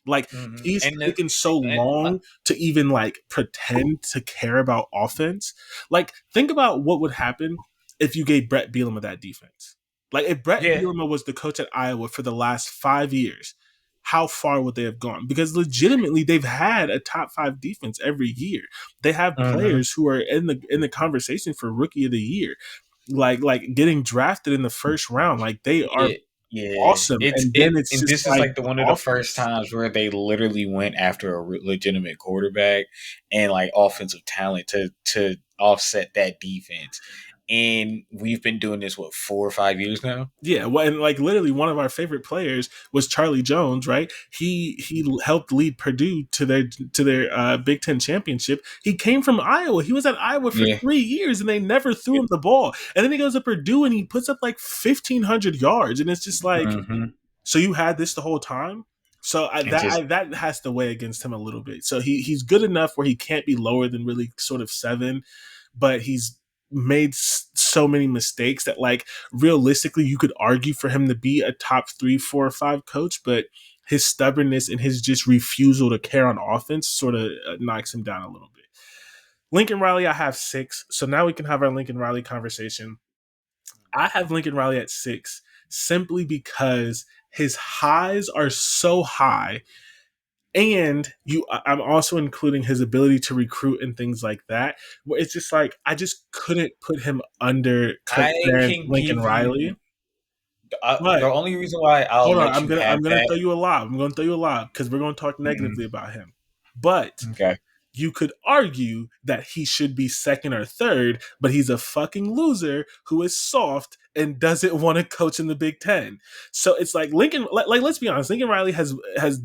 Speaker 1: Like he's
Speaker 2: and
Speaker 1: taken so
Speaker 2: and
Speaker 1: long to even like pretend to care about offense. Like think about what would happen if you gave Brett Bielema that defense. Like if Brett
Speaker 2: yeah.
Speaker 1: Bielema was the coach at Iowa for the last 5 years, how far would they have gone? Because legitimately, they've had a top 5 defense every year. They have
Speaker 2: Mm-hmm.
Speaker 1: players who are in the conversation for rookie of the year, like getting drafted in the first round. Like they are
Speaker 2: Yeah, yeah.
Speaker 1: awesome,
Speaker 2: It's
Speaker 1: and then
Speaker 2: it,
Speaker 1: it's
Speaker 2: and
Speaker 1: just
Speaker 2: this is
Speaker 1: like
Speaker 2: like the
Speaker 1: the
Speaker 2: one of the first
Speaker 1: offense.
Speaker 2: times where they literally went after a legitimate quarterback and like offensive talent to offset that defense. And we've been doing this what 4 or 5 years now.
Speaker 1: Yeah, well, and like literally one of our favorite players was Charlie Jones, right? He helped lead Purdue to their Big Ten championship. He came from Iowa. He was at Iowa for
Speaker 2: Yeah.
Speaker 1: 3 years, and they never threw him the ball. And then he goes to Purdue and he puts up like 1,500 yards, and it's just like,
Speaker 2: Mm-hmm.
Speaker 1: so you had this the whole time. So
Speaker 2: And just
Speaker 1: that has to weigh against him a little bit. So he's good enough where he can't be lower than really sort of 7, but he's made so many mistakes that like realistically you could argue for him to be a top 3, 4, or 5 coach, but his stubbornness and his just refusal to care on offense sort of knocks him down a little bit. Lincoln Riley, I have 6. So now we can have our Lincoln Riley conversation. I have Lincoln Riley at 6 simply because his highs are so high, and I'm also including his ability to recruit and things like that. Where it's just like I just couldn't put him under Kirk
Speaker 2: I
Speaker 1: Ferentz,
Speaker 2: can
Speaker 1: Lincoln
Speaker 2: give you
Speaker 1: Riley.
Speaker 2: The
Speaker 1: But
Speaker 2: only reason why I'll
Speaker 1: hold on,
Speaker 2: let you have
Speaker 1: I'm gonna
Speaker 2: that.
Speaker 1: throw you a lob. I'm gonna throw you a lob because we're gonna talk negatively
Speaker 2: Mm-mm.
Speaker 1: about him. But
Speaker 2: Okay.
Speaker 1: you could argue that he should be second or third, but he's a fucking loser who is soft and doesn't want to coach in the Big Ten. So it's like Lincoln. Like let's be honest, Lincoln Riley has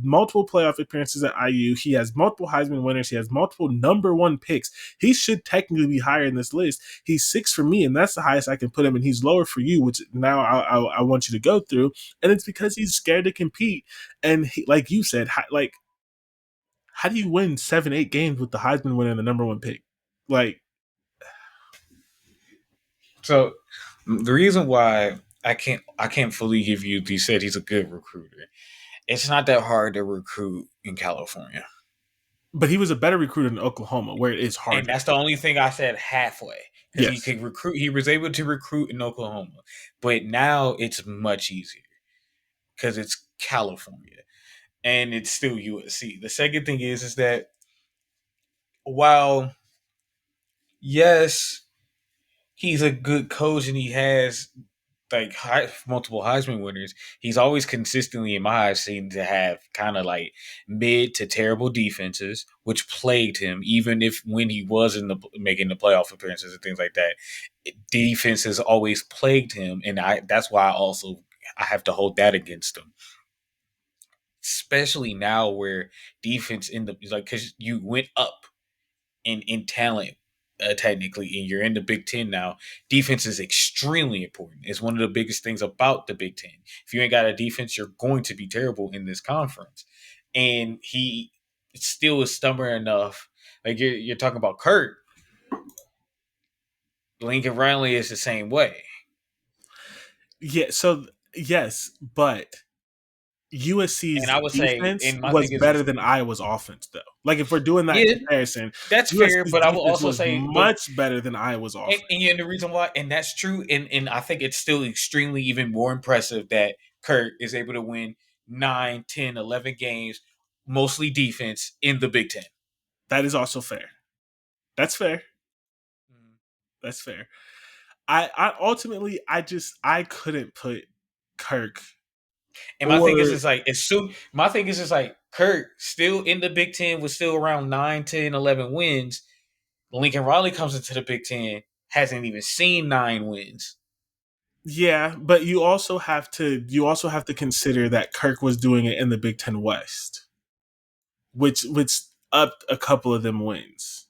Speaker 1: multiple playoff appearances at IU. He has multiple Heisman winners. He has multiple number one picks. He should technically be higher in this list. He's 6 for me, and that's the highest I can put him. And he's lower for you, which now I want you to go through. And it's because he's scared to compete. And he, like you said, like how do you win 7, 8 games with the Heisman winner and the number one pick? Like,
Speaker 2: So the reason why I can't fully give you. You said he's a good recruiter. It's not that hard to recruit in California.
Speaker 1: but he was a better recruiter in Oklahoma, where it is
Speaker 2: And
Speaker 1: harder.
Speaker 2: that's the only thing I said halfway. Because he
Speaker 1: Yes,
Speaker 2: could recruit, he was able to recruit in Oklahoma. But now it's much easier because it's California and it's still USC. The second thing is that while, yes, he's a good coach and he has like multiple Heisman winners, he's always consistently, in my eyes, seemed to have kind of like mid to terrible defenses, which plagued him. Even if when he was in the making the playoff appearances and things like that, defenses always plagued him, and that's why I have to hold that against him, especially now where defense in the like because you went up in talent, technically, and you're in the Big Ten now. Defense is extremely important. It's one of the biggest things about the Big Ten. If you ain't got a defense, you're going to be terrible in this conference. And he still is stubborn enough. Like you're talking about Kurt. Lincoln Riley is the same way.
Speaker 1: yeah. So yes, but
Speaker 2: And
Speaker 1: USC's
Speaker 2: I would say,
Speaker 1: defense
Speaker 2: and my
Speaker 1: was
Speaker 2: thing is
Speaker 1: better
Speaker 2: this.
Speaker 1: than Iowa's offense, though. Like if we're doing that
Speaker 2: Yeah,
Speaker 1: comparison,
Speaker 2: that's fair,
Speaker 1: USC's
Speaker 2: but I will
Speaker 1: defense
Speaker 2: also
Speaker 1: was
Speaker 2: say, but
Speaker 1: much better than Iowa's offense.
Speaker 2: and the reason why, and that's true, and I think it's still extremely even more impressive that Kurt is able to win 9, 10, 11 games, mostly defense in the Big Ten.
Speaker 1: That is also fair. That's fair. That's fair. I ultimately I couldn't put Kirk
Speaker 2: And my thing is
Speaker 1: or
Speaker 2: just like it's soon. My thing is just like Kurt still in the Big Ten was still around 9, 10, 11 wins. Lincoln Riley comes into the Big Ten, hasn't even seen 9 wins.
Speaker 1: yeah, but you also have to consider that Kirk was doing it in the Big Ten West, which upped a couple of them wins.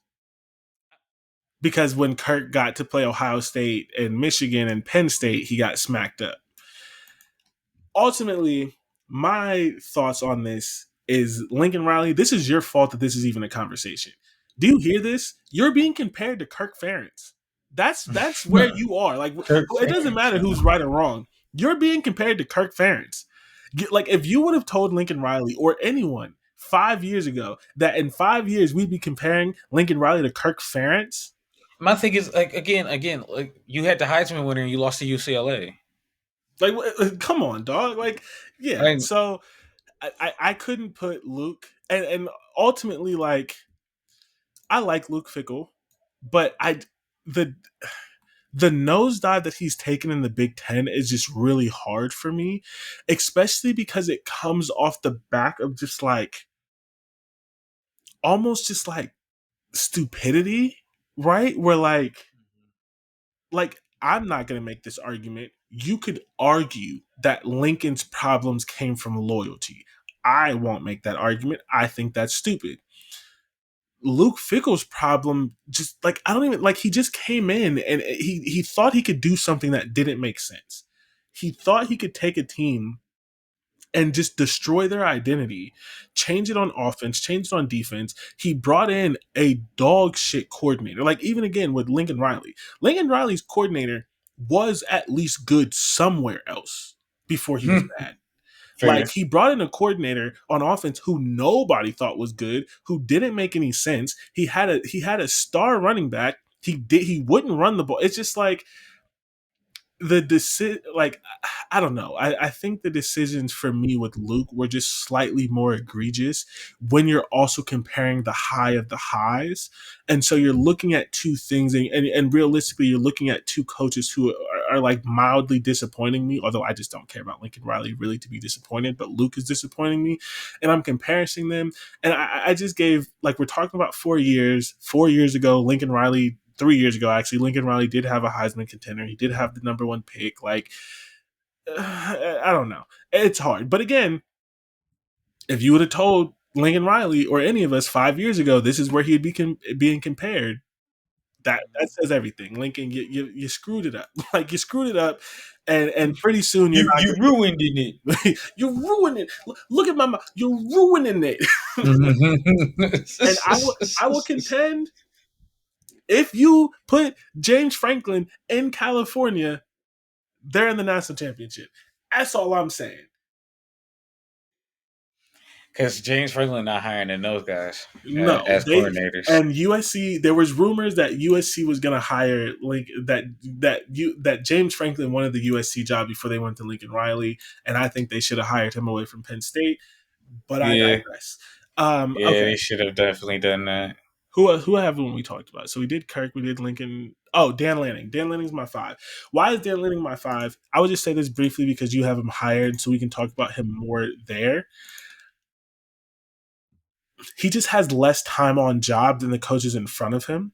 Speaker 1: Because when Kirk got to play Ohio State and Michigan and Penn State, he got smacked up. Ultimately, my thoughts on this is Lincoln Riley, this is your fault that this is even a conversation. Do you hear this? You're being compared to Kirk Ferentz. That's where you are. Like
Speaker 2: Kirk
Speaker 1: it doesn't
Speaker 2: fans.
Speaker 1: matter who's right or wrong. You're being compared to Kirk Ferentz. Like if you would have told Lincoln Riley or anyone 5 years ago that in 5 years we'd be comparing Lincoln Riley to Kirk Ferentz,
Speaker 2: My thing is like again, like you had the Heisman winner and you lost to UCLA.
Speaker 1: like come on, dog. Like yeah.
Speaker 2: Like
Speaker 1: So I couldn't put Luke and ultimately like I like Luke Fickell, but the the nosedive that he's taken in the Big Ten is just really hard for me, especially because it comes off the back of just like almost just like stupidity, right? Where like I'm not gonna make this argument. You could argue that Lincoln's problems came from loyalty. I won't make that argument. I think that's stupid. Luke Fickell's problem just like I don't even like he just came in and he thought he could do something that didn't make sense. He thought he could take a team and just destroy their identity, change it on offense, change it on defense. He brought in a dog shit coordinator. Like even again with Lincoln Riley. Lincoln Riley's coordinator was at least good somewhere else before he was bad. Like
Speaker 2: fair.
Speaker 1: he brought in a coordinator on offense who nobody thought was good, who didn't make any sense. He had a star running back. He wouldn't run the ball. It's just like like I don't know. I think the decisions for me with Luke were just slightly more egregious when you're also comparing the high of the highs. And so you're looking at two things and realistically you're looking at two coaches who are like mildly disappointing me. Although I just don't care about Lincoln Riley really to be disappointed, but Luke is disappointing me, and I'm comparing them. And I just gave like we're talking about 4 years. 4 years ago, Lincoln Riley. 3 years ago, actually, Lincoln Riley did have a Heisman contender. He did have the number one pick. Like, I don't know. It's hard. But again, if you would have told Lincoln Riley or any of us 5 years ago, this is where he'd be being compared, that says everything. Lincoln, you screwed it up. Like you screwed it up, and pretty soon you're not
Speaker 2: You ruined it.
Speaker 1: gonna, you're ruining it. Look at my mouth. You're ruining it. And I will contend if you put James Franklin in California, they're in the national championship. That's all I'm saying.
Speaker 2: Because James Franklin not hiring than those guys
Speaker 1: No,
Speaker 2: as
Speaker 1: they
Speaker 2: coordinators.
Speaker 1: and USC. There was rumors that USC was going to hire that James Franklin wanted the USC job before they went to Lincoln Riley, and I think they should have hired him away from Penn State. But I
Speaker 2: Yeah,
Speaker 1: digress.
Speaker 2: yeah,
Speaker 1: Okay,
Speaker 2: they should have definitely done that.
Speaker 1: who haven't we talked about? So we did Kirk, we did Lincoln. Oh, Dan Lanning. Dan Lanning's my five. Why is Dan Lanning my five? I would just say this briefly because you have him hired, so we can talk about him more there. He just has less time on job than the coaches in front of him.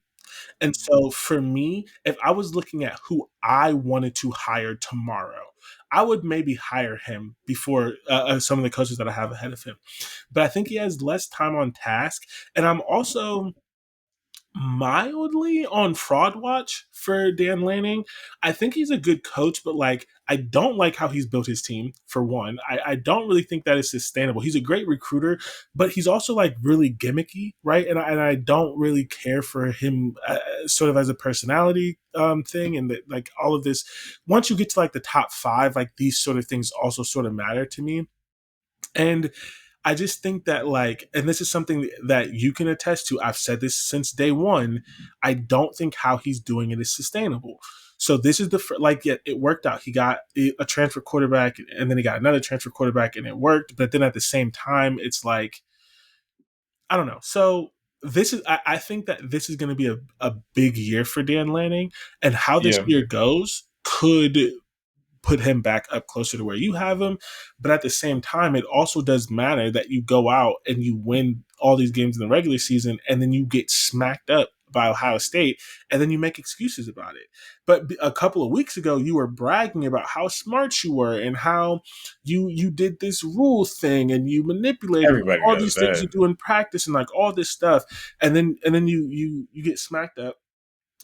Speaker 1: And so for me, if I was looking at who I wanted to hire tomorrow, I would maybe hire him before some of the coaches that I have ahead of him. But I think he has less time on task. And I'm also mildly on fraud watch for Dan Lanning. I think he's a good coach, but like I don't like how he's built his team. For one, I don't really think that is sustainable. He's a great recruiter, but he's also like really gimmicky, right? And I don't really care for him sort of as a personality thing, and that like all of this. Once you get to like the top five, like these sort of things also sort of matter to me. And I just think that like, and this is something that you can attest to. I've said this since day one. I don't think how he's doing it is sustainable. So this is like, yeah, it worked out. He got a transfer quarterback, and then he got another transfer quarterback, and it worked. But then at the same time, it's like I don't know. So this is I think that this is going to be a big year for Dan Lanning, and how this
Speaker 2: Yeah,
Speaker 1: year goes could put him back up closer to where you have him. But at the same time, it also does matter that you go out and you win all these games in the regular season and then you get smacked up by Ohio State and then you make excuses about it. But a couple of weeks ago, you were bragging about how smart you were and how you did this rule thing and you manipulated
Speaker 2: everybody
Speaker 1: all
Speaker 2: does
Speaker 1: these things
Speaker 2: that.
Speaker 1: you do in practice and like all this stuff. And then you get smacked up.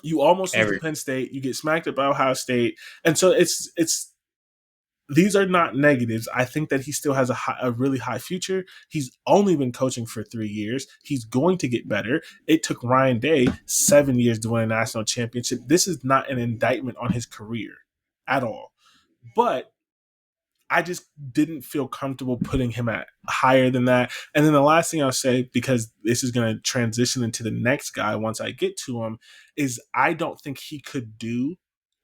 Speaker 1: You almost lose to
Speaker 2: Every
Speaker 1: Penn State. You get smacked up by Ohio State, and so it's these are not negatives. I think that he still has a really high future. He's only been coaching for 3 years. He's going to get better. It took Ryan Day 7 years to win a national championship. This is not an indictment on his career at all. But I just didn't feel comfortable putting him at higher than that. And then the last thing I'll say, because this is going to transition into the next guy once I get to him, is I don't think he could do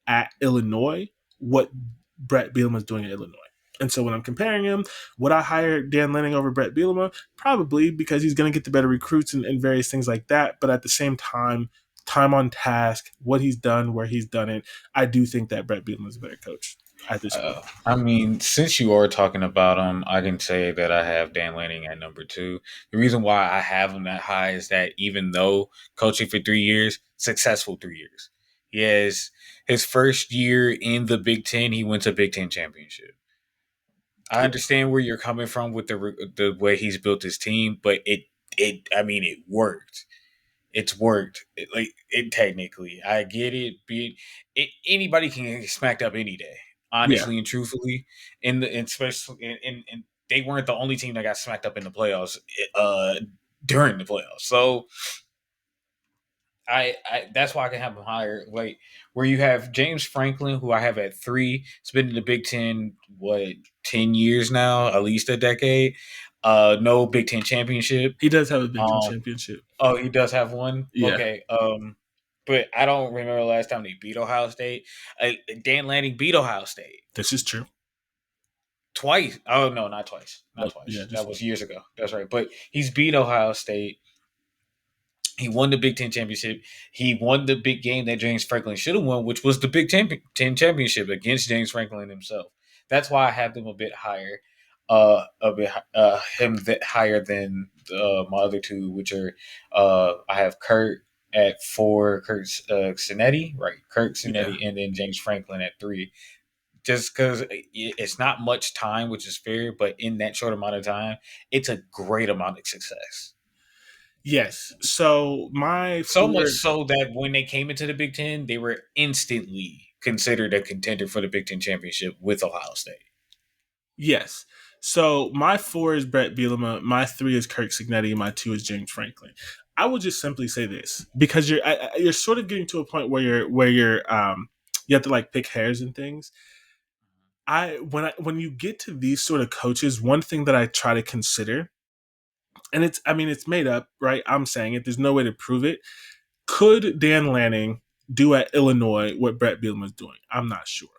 Speaker 1: at Illinois what Brett Bielema is doing at Illinois. And so when I'm comparing him, would I hire Dan Lanning over Brett Bielema? Probably, because he's going to get the better recruits and various things like that. But at the same time on task, what he's done, where he's done it, I do think that Brett Bielema is a better coach at this point.
Speaker 2: I mean, since you are talking about him, I can say that I have Dan Lanning at number two. The reason why I have him that high is that even though coaching for 3 years, successful 3 years, he has his first year in the Big Ten, he wins a Big Ten championship. I understand where you're coming from with the way he's built his team, but it worked. It's worked. It technically, I get it. Anybody can get smacked up any day,
Speaker 1: Yeah.
Speaker 2: honestly and truthfully. Especially they weren't the only team that got smacked up in the playoffs uh, during the playoffs. So I that's why I can have him higher. Like where you have James Franklin, who I have at three. It's been in the Big Ten 10 years now, at least a decade. No Big Ten championship.
Speaker 1: He does have a Big Ten
Speaker 2: Um,
Speaker 1: championship.
Speaker 2: Oh, he does have one.
Speaker 1: Yeah,
Speaker 2: Okay. But I don't remember the last time they beat Ohio State. Dan Lanning beat Ohio State
Speaker 1: this is true.
Speaker 2: twice. Oh no, not twice. Not
Speaker 1: Nope. Yeah,
Speaker 2: twice.
Speaker 1: just
Speaker 2: That
Speaker 1: one.
Speaker 2: was years ago. That's right. But he's beat Ohio State. He won the Big Ten championship. He won the big game that James Franklin should have won, which was the Ten championship against James Franklin himself. That's why I have them a bit higher, him that higher than my other two, which are I have Kurt at four, Kurt Cinetti, right? Kurt
Speaker 1: Yeah.
Speaker 2: Cinetti, and then James Franklin at three. Just because it's not much time, which is fair, but in that short amount of time, it's a great amount of success.
Speaker 1: Yes. So my
Speaker 2: So much
Speaker 1: four.
Speaker 2: so that when they came into the Big Ten, they were instantly considered a contender for the Big Ten championship with Ohio State.
Speaker 1: Yes. So my four is Brett Bielema, my three is Kirk Signetti, my two is James Franklin. I will just simply say this because you're sort of getting to a point where you have to like pick hairs and things. When you get to these sort of coaches, one thing that I try to consider, and it's made up, right? I'm saying it. There's no way to prove it. Could Dan Lanning do at Illinois what Brett Bielema is doing? I'm not sure.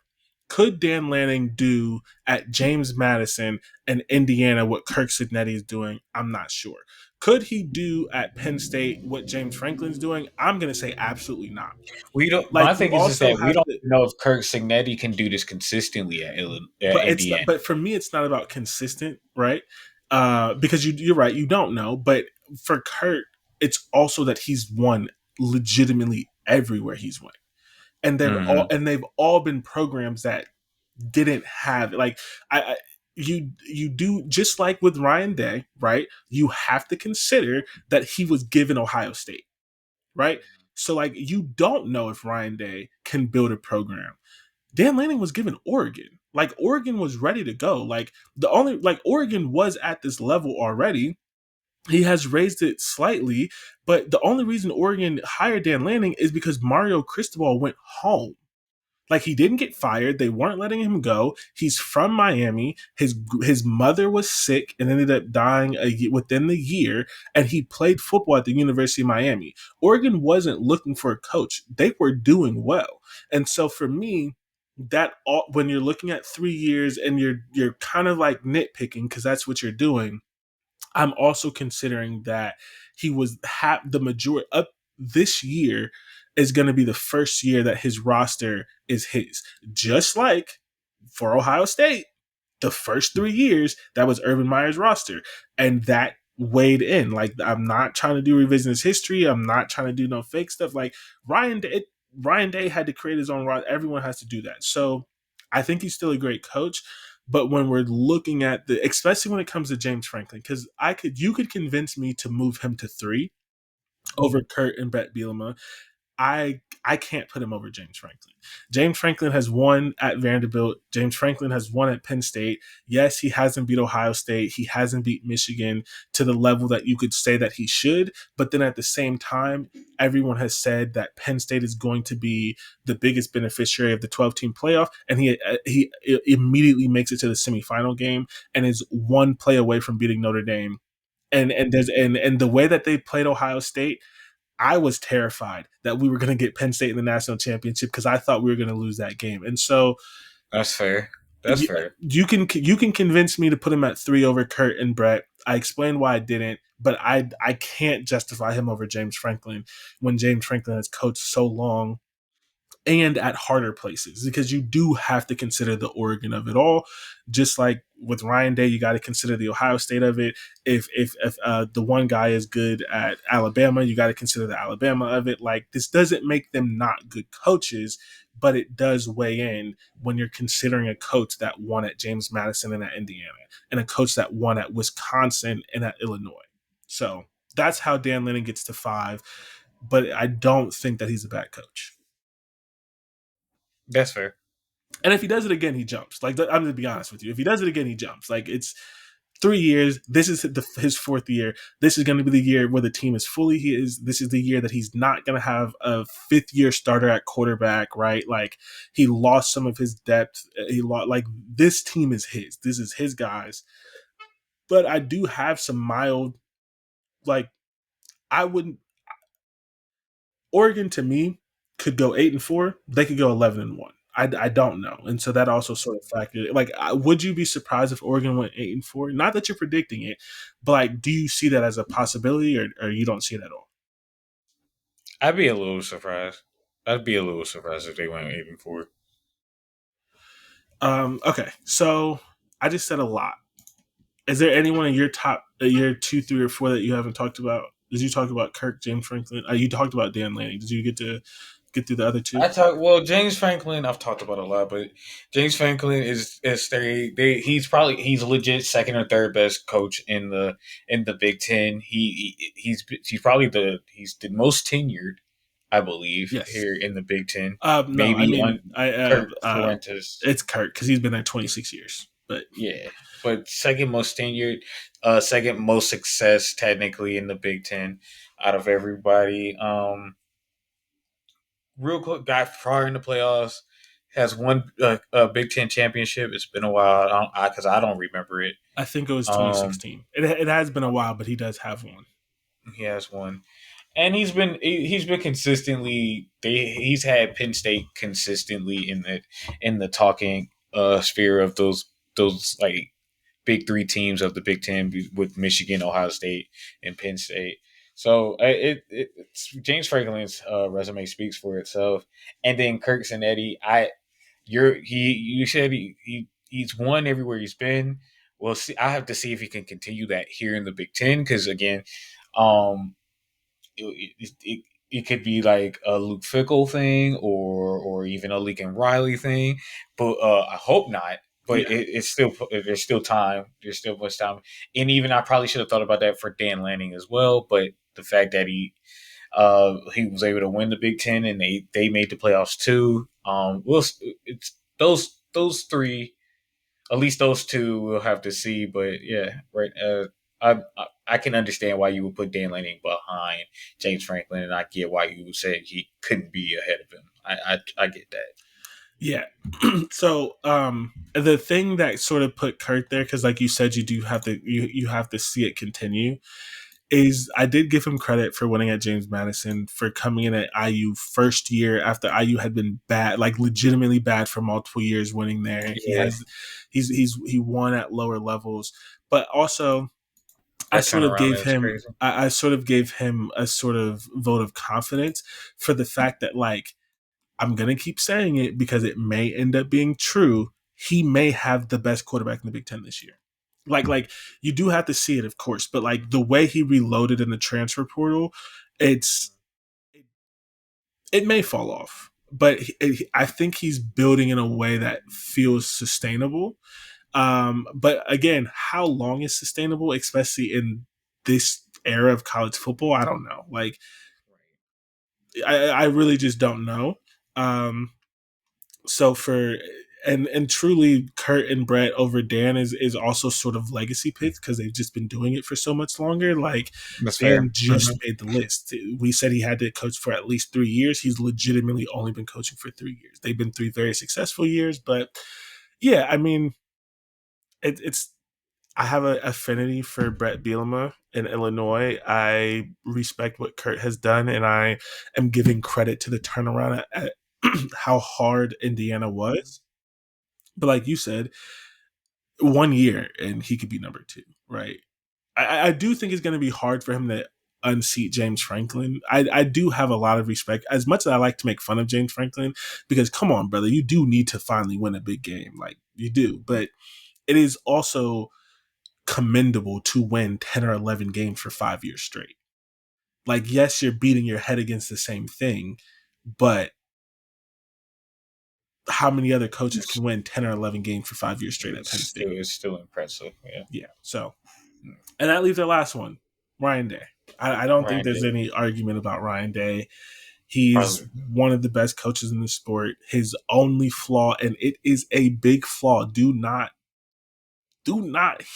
Speaker 1: Could Dan Lanning do at James Madison and Indiana what Kirk Signetti is doing? I'm not sure. Could he do at Penn State what James Franklin's doing? I'm going to say absolutely not.
Speaker 2: We don't.
Speaker 1: Like
Speaker 2: My
Speaker 1: you
Speaker 2: thing is
Speaker 1: also
Speaker 2: that we
Speaker 1: have
Speaker 2: don't
Speaker 1: to,
Speaker 2: know if Kirk Signetti can do this consistently at
Speaker 1: but it's
Speaker 2: Indiana.
Speaker 1: but for me it's not about consistent, right? Because you're right, you don't know. But for Kurt, it's also that he's won legitimately everywhere he's won.
Speaker 2: Mm-hmm.
Speaker 1: They've all been programs that didn't have like I you do just like with Ryan Day, right? You have to consider that he was given Ohio State, right? So like you don't know if Ryan Day can build a program. Dan Lanning was given Oregon. Like Oregon was ready to go. Like the only like Oregon was at this level already. He has raised it slightly, but the only reason Oregon hired Dan Lanning is because Mario Cristobal went home. Like he didn't get fired. They weren't letting him go. He's from Miami. His mother was sick and ended up dying within the year. And he played football at the University of Miami. Oregon wasn't looking for a coach. They were doing well. And so for me, that all, when you're looking at 3 years and you're kind of like nitpicking because that's what you're doing. I'm also considering that he was the majority up this year is going to be the first year that his roster is his. Just like for Ohio State, the first 3 years that was Urban Meyer's roster, and that weighed in. Like I'm not trying to do revisionist history. I'm not trying to do no fake stuff. Like Ryan Day had to create his own roster. Everyone has to do that. So I think he's still a great coach. But when we're looking at especially when it comes to James Franklin, because you could convince me to move him to three over Kurt and Brett Bielema. I can't put him over James Franklin. James Franklin has won at Vanderbilt. James Franklin has won at Penn State. Yes, he hasn't beat Ohio State. He hasn't beat Michigan to the level that you could say that he should. But then at the same time, everyone has said that Penn State is going to be the biggest beneficiary of the 12-team playoff, and he immediately makes it to the semifinal game and is one play away from beating Notre Dame. And the way that they played Ohio State, I was terrified that we were going to get Penn State in the national championship because I thought we were going to lose that game. And so
Speaker 2: That's fair. That's fair.
Speaker 1: you can convince me to put him at three over Kurt and Brett. I explained why I didn't, but I can't justify him over James Franklin when James Franklin has coached so long and at harder places because you do have to consider the Oregon of it all. Just like with Ryan Day, you got to consider the Ohio State of it. If the one guy is good at Alabama, you got to consider the Alabama of it. Like this doesn't make them not good coaches, but it does weigh in when you're considering a coach that won at James Madison and at Indiana, and a coach that won at Wisconsin and at Illinois. So that's how Dan Lanning gets to five. But I don't think that he's a bad coach.
Speaker 2: That's fair.
Speaker 1: And if he does it again, he jumps. Like I'm going to be honest with you. If he does it again, he jumps. Like it's 3 years. This is his fourth year. This is going to be the year where the team is fully his. This is the year that he's not going to have a fifth-year starter at quarterback, right? Like he lost some of his depth. He lost like this team is his. This is his guys. But I do have some mild like I wouldn't Oregon to me could go 8-4. They could go 11-1. I don't know, and so that also sort of factored. Like, would you be surprised if Oregon went 8-4? Not that you're predicting it, but like, do you see that as a possibility, or you don't see it at all?
Speaker 2: I'd be a little surprised. I'd be a little surprised if they went 8-4.
Speaker 1: Okay, so I just said a lot. Is there anyone in your top, your 2, 3, or 4 that you haven't talked about? Did you talk about Kirk, James Franklin? You talked about Dan Lanning. Did you get through the other two?
Speaker 2: I talk well. James Franklin, I've talked about a lot, but James Franklin is he's legit second or third best coach in the Big Ten. He's probably he's the most tenured, I believe,
Speaker 1: Yes.
Speaker 2: here in the Big Ten.
Speaker 1: No, I
Speaker 2: Maybe
Speaker 1: mean,
Speaker 2: on Kirk Fuentes.
Speaker 1: it's Kirk because he's been there 26 years. But
Speaker 2: Yeah, but second most tenured, second most success technically in the Big Ten out of everybody. Real quick, guy far in the playoffs has won a Big Ten championship. It's been a while because I don't remember it.
Speaker 1: I think it was
Speaker 2: Um,
Speaker 1: 2016. It has been a while, but he does have one.
Speaker 2: he has one, and he's been consistently. He's had Penn State consistently in the talking sphere of those like big three teams of the Big Ten with Michigan, Ohio State, and Penn State. So James Franklin's resume speaks for itself, and then Kirk's and Eddie. You said he's won everywhere he's been. Well, see, I have to see if he can continue that here in the Big Ten because again, um, it could be like a Luke Fickell thing or even a Lincoln Riley thing, but I hope not. But
Speaker 1: Yeah.
Speaker 2: it's still there's still time. There's still much time, and even I probably should have thought about that for Dan Lanning as well. But the fact that he was able to win the Big Ten and they made the playoffs too. It's those three, at least those two, we'll have to see. But yeah, right. I can understand why you would put Dan Lanning behind James Franklin, and I get why you would say he couldn't be ahead of him. I get that.
Speaker 1: Yeah. So the thing that sort of put Kurt there, because like you said, you do have to you have to see it continue. Is I did give him credit for winning at James Madison for coming in at IU first year after IU had been bad, like legitimately bad for multiple years, winning there.
Speaker 2: Yeah,
Speaker 1: He won at lower levels, but also
Speaker 2: that turnaround is crazy.
Speaker 1: I sort of gave him a sort of vote of confidence for the fact that like I'm gonna keep saying it because it may end up being true. He may have the best quarterback in the Big Ten this year. Like you do have to see it, of course, but like the way he reloaded in the transfer portal, it's it may fall off, but I think he's building in a way that feels sustainable. But again, how long is sustainable, especially in this era of college football? I don't know. Like I really just don't know. Um, so for and truly Kurt and Brett over Dan is also sort of legacy picks because they've just been doing it for so much longer. Like
Speaker 2: That's
Speaker 1: Dan
Speaker 2: fair.
Speaker 1: just made the list. We said he had to coach for at least 3 years. He's legitimately only been coaching for 3 years. They've been 3 very successful years, but yeah, I mean, it's I have an affinity for Brett Bielema in Illinois. I respect what Kurt has done, and I am giving credit to the turnaround at how hard Indiana was. But like you said, 1 year and he could be number two, right? I do think it's going to be hard for him to unseat James Franklin. I do have a lot of respect. As much as I like to make fun of James Franklin, because come on, brother, you do need to finally win a big game. Like you do. But it is also commendable to win 10 or 11 games for 5 years straight. Like, yes, you're beating your head against the same thing, but how many other coaches
Speaker 2: It's,
Speaker 1: can win 10 or 11 games for 5 years straight at Penn State?
Speaker 2: it's still impressive. Yeah,
Speaker 1: Yeah. So, and that leaves our last one, Ryan Day. I don't think
Speaker 2: Ryan
Speaker 1: there's
Speaker 2: did
Speaker 1: any argument about Ryan Day. He's
Speaker 2: probably
Speaker 1: one of the best coaches in the sport. His only flaw, and it is a big flaw, do not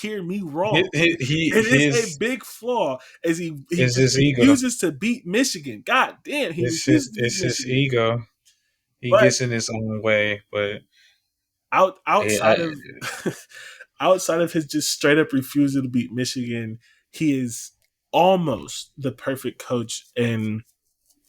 Speaker 1: hear me wrong. It is a big flaw as he just
Speaker 2: his ego.
Speaker 1: refuses to beat Michigan. God damn, he refuses to beat
Speaker 2: It's his
Speaker 1: Michigan.
Speaker 2: ego. He
Speaker 1: But
Speaker 2: gets in his own way, but
Speaker 1: outside
Speaker 2: I,
Speaker 1: of outside of his just straight up refusal to beat Michigan, he is almost the perfect coach in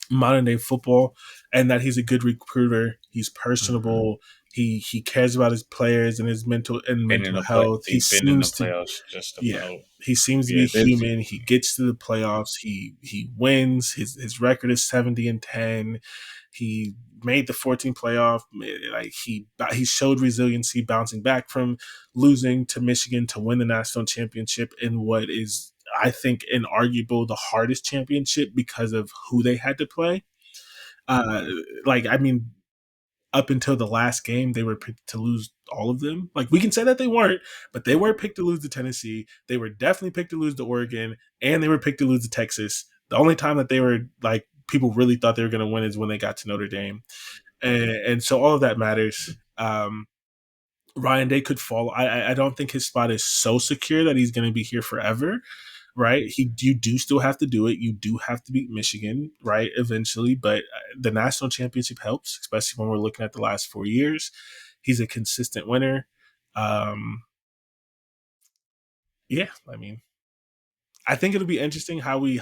Speaker 1: modern day football, and that he's a good recruiter. He's
Speaker 2: Mm-hmm.
Speaker 1: personable. He cares about his players and his
Speaker 2: Been in
Speaker 1: mental
Speaker 2: the play.
Speaker 1: health. He
Speaker 2: They've been in the
Speaker 1: seems to
Speaker 2: playoffs just
Speaker 1: yeah,
Speaker 2: about.
Speaker 1: he seems to be
Speaker 2: Yeah, this.
Speaker 1: human. He gets to the playoffs. He wins. His record is 70-10. He made the 14 playoff. Like he showed resiliency, bouncing back from losing to Michigan to win the national championship in what is, I think, inarguable the hardest championship because of who they had to play. Uh, like I mean, up until the last game, they were picked to lose all of them. Like we can say that they weren't, but they were picked to lose to Tennessee. They were definitely picked to lose to Oregon, and they were picked to lose to Texas. The only time that they were like people really thought they were going to win is when they got to Notre Dame, and so all of that matters. Ryan Day could fall. I don't think his spot is so secure that he's going to be here forever, right? You do still have to do it. You do have to beat Michigan, right? Eventually, but the national championship helps, especially when we're looking at the last 4 years. He's a consistent winner. Um, yeah, I mean, I think it'll be interesting how we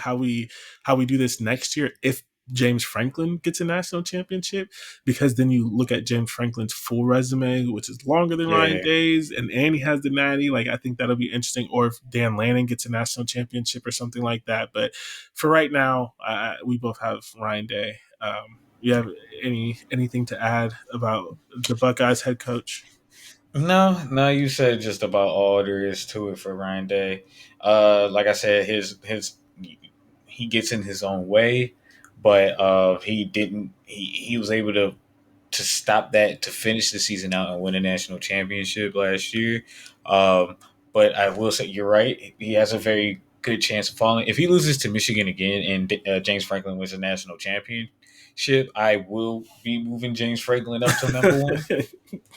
Speaker 1: do this next year if James Franklin gets a national championship, because then you look at James Franklin's full resume, which is longer than Ryan
Speaker 2: Yeah.
Speaker 1: Day's, and he has the natty. Like I think that'll be interesting. Or if Dan Lanning gets a national championship or something like that. But for right now, we both have Ryan Day. You have anything to add about the Buckeyes head coach?
Speaker 2: No, no, you said just about all there is to it for Ryan Day. Like I said, his he gets in his own way, but he didn't. He was able to stop that to finish the season out and win a national championship last year. Um, but I will say you're right. He has a very good chance of falling. If he loses to Michigan again and James Franklin wins a national championship, I will be moving James Franklin up to number one.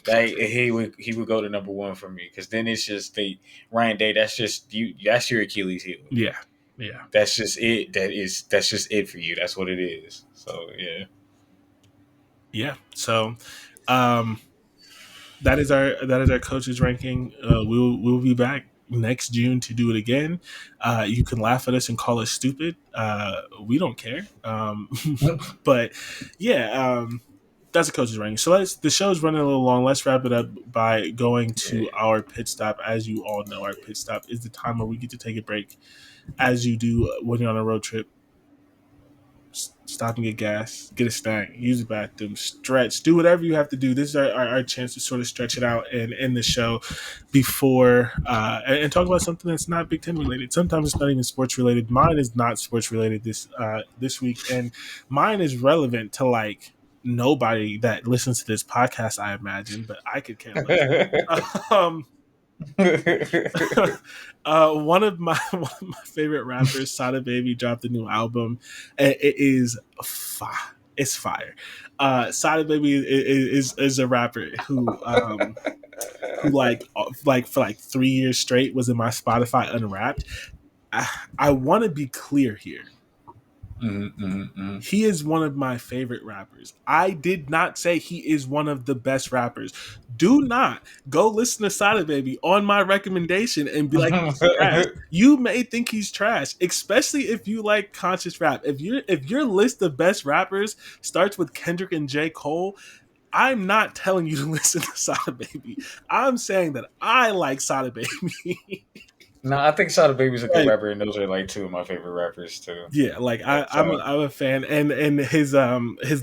Speaker 2: Like he would go to number one for me because then it's just the Ryan Day. That's just you. That's your Achilles heel.
Speaker 1: Yeah, yeah,
Speaker 2: That's just it. That's just it for you. That's what it is. So yeah.
Speaker 1: yeah. So, um, that is our coaches ranking. We'll be back next June to do it again. You can laugh at us and call us stupid. We don't care. But yeah, that's a coaches ranking. So the show's running a little long. Let's wrap it up by going to
Speaker 2: Yeah.
Speaker 1: our pit stop. As you all know, our pit stop is the time where we get to take a break, as you do when you're on a road trip. Stop and get gas, get a snack, use the bathroom, stretch, do whatever you have to do. This is our chance to sort of stretch it out and end the show before and talk about something that's not Big Ten related. Sometimes it's not even sports related. Mine is not sports related this week, and mine is relevant to like nobody that listens to this podcast, I imagine, but I could care less. Um, one of my favorite rappers, Sada Baby, dropped a new album. And it is fire. It's fire. Sada Baby is a rapper who like for like 3 years straight was in my Spotify Unwrapped. I want to be clear here.
Speaker 2: Mm-hmm.
Speaker 1: He is one of my favorite rappers. I did not say he is one of the best rappers. Do not go listen to Sada Baby on my recommendation and be like he's trash. You may think he's trash, especially if you like conscious rap. If your list of best rappers starts with Kendrick and J. Cole, I'm not telling you to listen to Sada Baby. I'm saying that I like Sada Baby.
Speaker 2: No, I think Sada Baby's a good
Speaker 1: like
Speaker 2: rapper, and those are like two of my favorite rappers too.
Speaker 1: Yeah, like I'm
Speaker 2: So
Speaker 1: I'm a fan, and his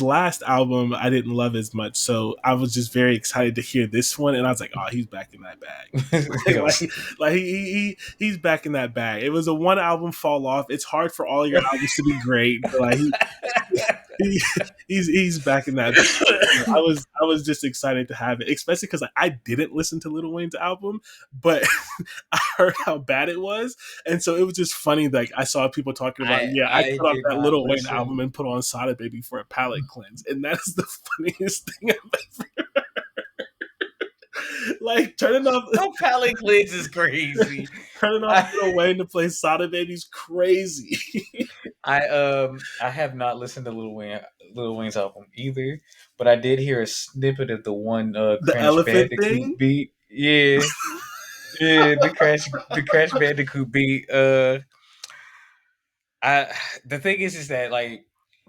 Speaker 1: last album I didn't love as much, so I was just very excited to hear this one, and I was like, oh, he's back in that bag.
Speaker 2: yes.
Speaker 1: like he's back in that bag. It was a one album fall off. It's hard for all your albums to be great, but like he he's back in that. I was just excited to have it, especially because like, I didn't listen to Lil Wayne's album, but I heard how bad it was, and so it was just funny. Like I saw people talking about, yeah, I
Speaker 2: I
Speaker 1: cut off
Speaker 2: did
Speaker 1: that
Speaker 2: not
Speaker 1: Lil Wayne album
Speaker 2: listen.
Speaker 1: and put on Sada Baby for a palate cleanse, and that is the funniest thing I've ever. Like
Speaker 2: No palate cleanse is crazy.
Speaker 1: turning off
Speaker 2: I
Speaker 1: Lil Wayne to play Sada Baby's crazy.
Speaker 2: I have not listened to Lil Wayne's album either, but I did hear a snippet of the one
Speaker 1: The
Speaker 2: Crash
Speaker 1: elephant
Speaker 2: Bandicoot
Speaker 1: thing.
Speaker 2: beat. Yeah, yeah, the Crash Bandicoot beat. I the thing is that like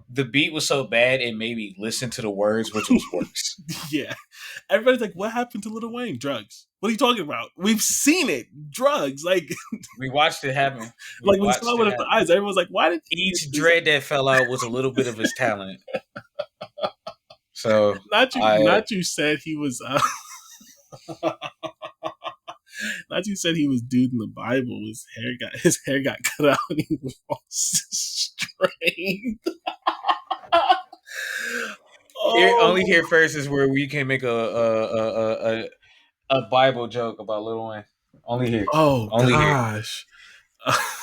Speaker 2: the beat was so bad it made me listen to the words, which was worse.
Speaker 1: Yeah. Everybody's like, what happened to Lil Wayne? Drugs. What are you talking about? We've seen it. Drugs. Like,
Speaker 2: We watched it happen. We
Speaker 1: like we saw
Speaker 2: watched
Speaker 1: it
Speaker 2: it
Speaker 1: with our
Speaker 2: happen.
Speaker 1: eyes. Everyone's like, why did he get
Speaker 2: Each
Speaker 1: this?
Speaker 2: dread that fell out was a little bit of his talent. So I
Speaker 1: Not you said he was not you said he was dude in the Bible. His hair got cut out and he lost straight.
Speaker 2: only
Speaker 1: Oh,
Speaker 2: here first is where we can make a Bible joke about Lil Wayne. Only here.
Speaker 1: oh
Speaker 2: Only here.
Speaker 1: gosh.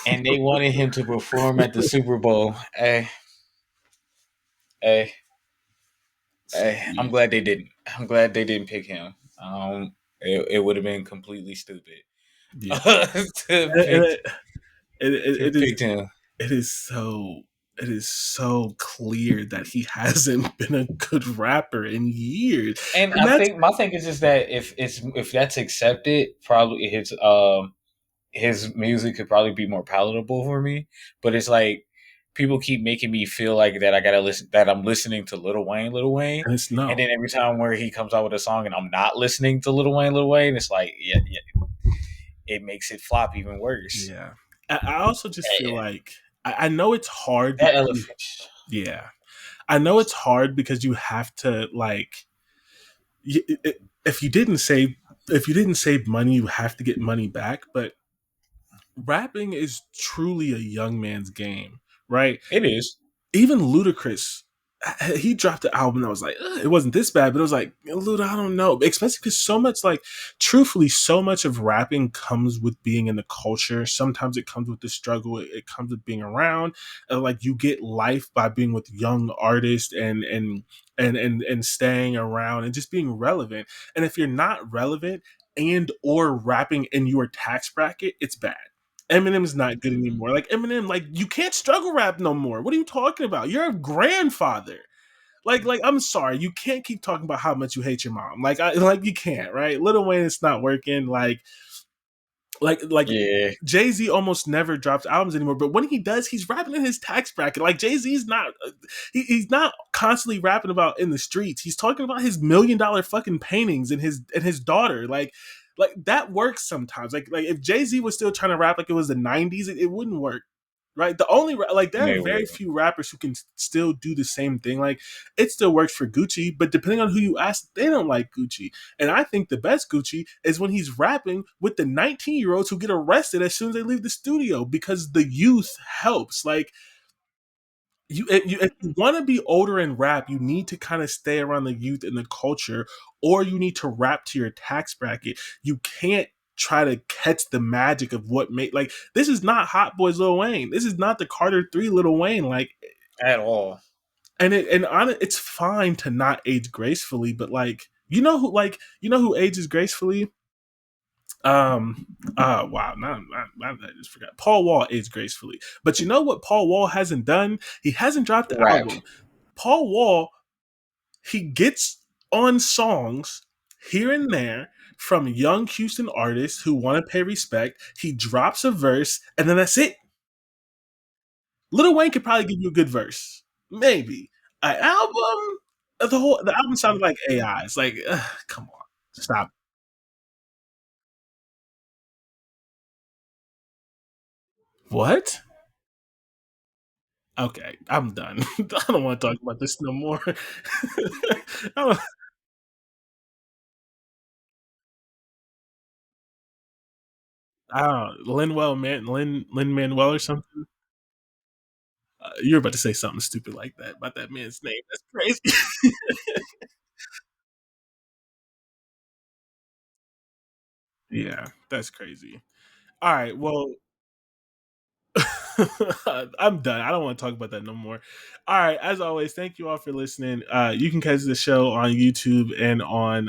Speaker 2: And they wanted him to perform at the Super Bowl. Hey, hey, I'm
Speaker 1: Jeez.
Speaker 2: glad they didn't. I'm glad they didn't pick him. It would have been completely stupid
Speaker 1: Yeah.
Speaker 2: to
Speaker 1: And
Speaker 2: pick to
Speaker 1: it is
Speaker 2: pick him.
Speaker 1: it is so it is so clear that he hasn't been a good rapper in years.
Speaker 2: And
Speaker 1: And
Speaker 2: I
Speaker 1: that's
Speaker 2: think my thing is just that if that's accepted, probably his music could probably be more palatable for me. But it's like people keep making me feel like that I gotta listen that I'm listening to Lil Wayne,
Speaker 1: and it's
Speaker 2: and
Speaker 1: no.
Speaker 2: then every time where he comes out with a song and I'm not listening to Lil Wayne, it's like yeah, it makes it flop even worse.
Speaker 1: Yeah. I also just feel
Speaker 2: Eh,
Speaker 1: like I know it's hard
Speaker 2: That
Speaker 1: because
Speaker 2: elephant.
Speaker 1: yeah. I know it's hard because you have to like if you didn't save money, you have to get money back. But rapping is truly a young man's game, right?
Speaker 2: It is.
Speaker 1: Even Ludacris, he dropped the album that was like, it wasn't this bad, but it was like, Luda, I don't know. Especially because so much, like, truthfully, so much of rapping comes with being in the culture. Sometimes it comes with the struggle. It comes with being around. Like, you get life by being with young artists and staying around and just being relevant. And if you're not relevant and or rapping in your tax bracket, it's bad. Eminem's not good
Speaker 2: Mhm.
Speaker 1: anymore. Like Eminem, like you can't struggle rap no more. What are you talking about? You're a grandfather. Like I'm sorry, you can't keep talking about how much you hate your mom. Like you can't, right? Lil Wayne, it's not working. Like
Speaker 2: Yeah,
Speaker 1: Jay Z almost never drops albums anymore, but when he does, he's rapping in his tax bracket. Like Jay Z's not, he's not constantly rapping about in the streets. He's talking about his $1 million fucking paintings and his daughter. Like that works sometimes. Like if Jay Z was still trying to rap like it was the '90s, it wouldn't work. Right, the only like there are
Speaker 2: they
Speaker 1: very
Speaker 2: would.
Speaker 1: few rappers who can still do the same thing. Like it still works for Gucci, but depending on who you ask, they don't like Gucci. And I think the best Gucci is when he's rapping with the 19-year-olds who get arrested as soon as they leave the studio because the youth helps. Like if you want to be older and rap, you need to kind of stay around the youth and the culture, or you need to rap to your tax bracket. You can't try to catch the magic of what made like this is not Hot Boys Lil Wayne. This is not the Carter 3 Lil Wayne. Like
Speaker 2: At all.
Speaker 1: it's fine to not age gracefully, but like you know who ages gracefully? Wow, now I just forgot. Paul Wall aged gracefully. But you know what Paul Wall hasn't done? He hasn't dropped the
Speaker 2: Rapped.
Speaker 1: album. Paul Wall, he gets on songs here and there from young Houston artists who want to pay respect. He drops a verse, and then that's it. Lil Wayne could probably give you a good verse, maybe an album. The album sounded like AI. It's like, come on, stop. What? Okay, I'm done. I don't want to talk about this no more. I don't Lin Manuel or something. You're about to say something stupid like that about that man's name. That's crazy. Yeah, that's crazy. All right, well, I'm done. I don't want to talk about that no more. All right, as always, thank you all for listening. You can catch the show on YouTube and on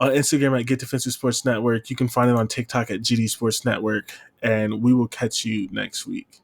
Speaker 1: Instagram at Get Defensive Sports Network. You can find it on TikTok at GD Sports Network, and we will catch you next week.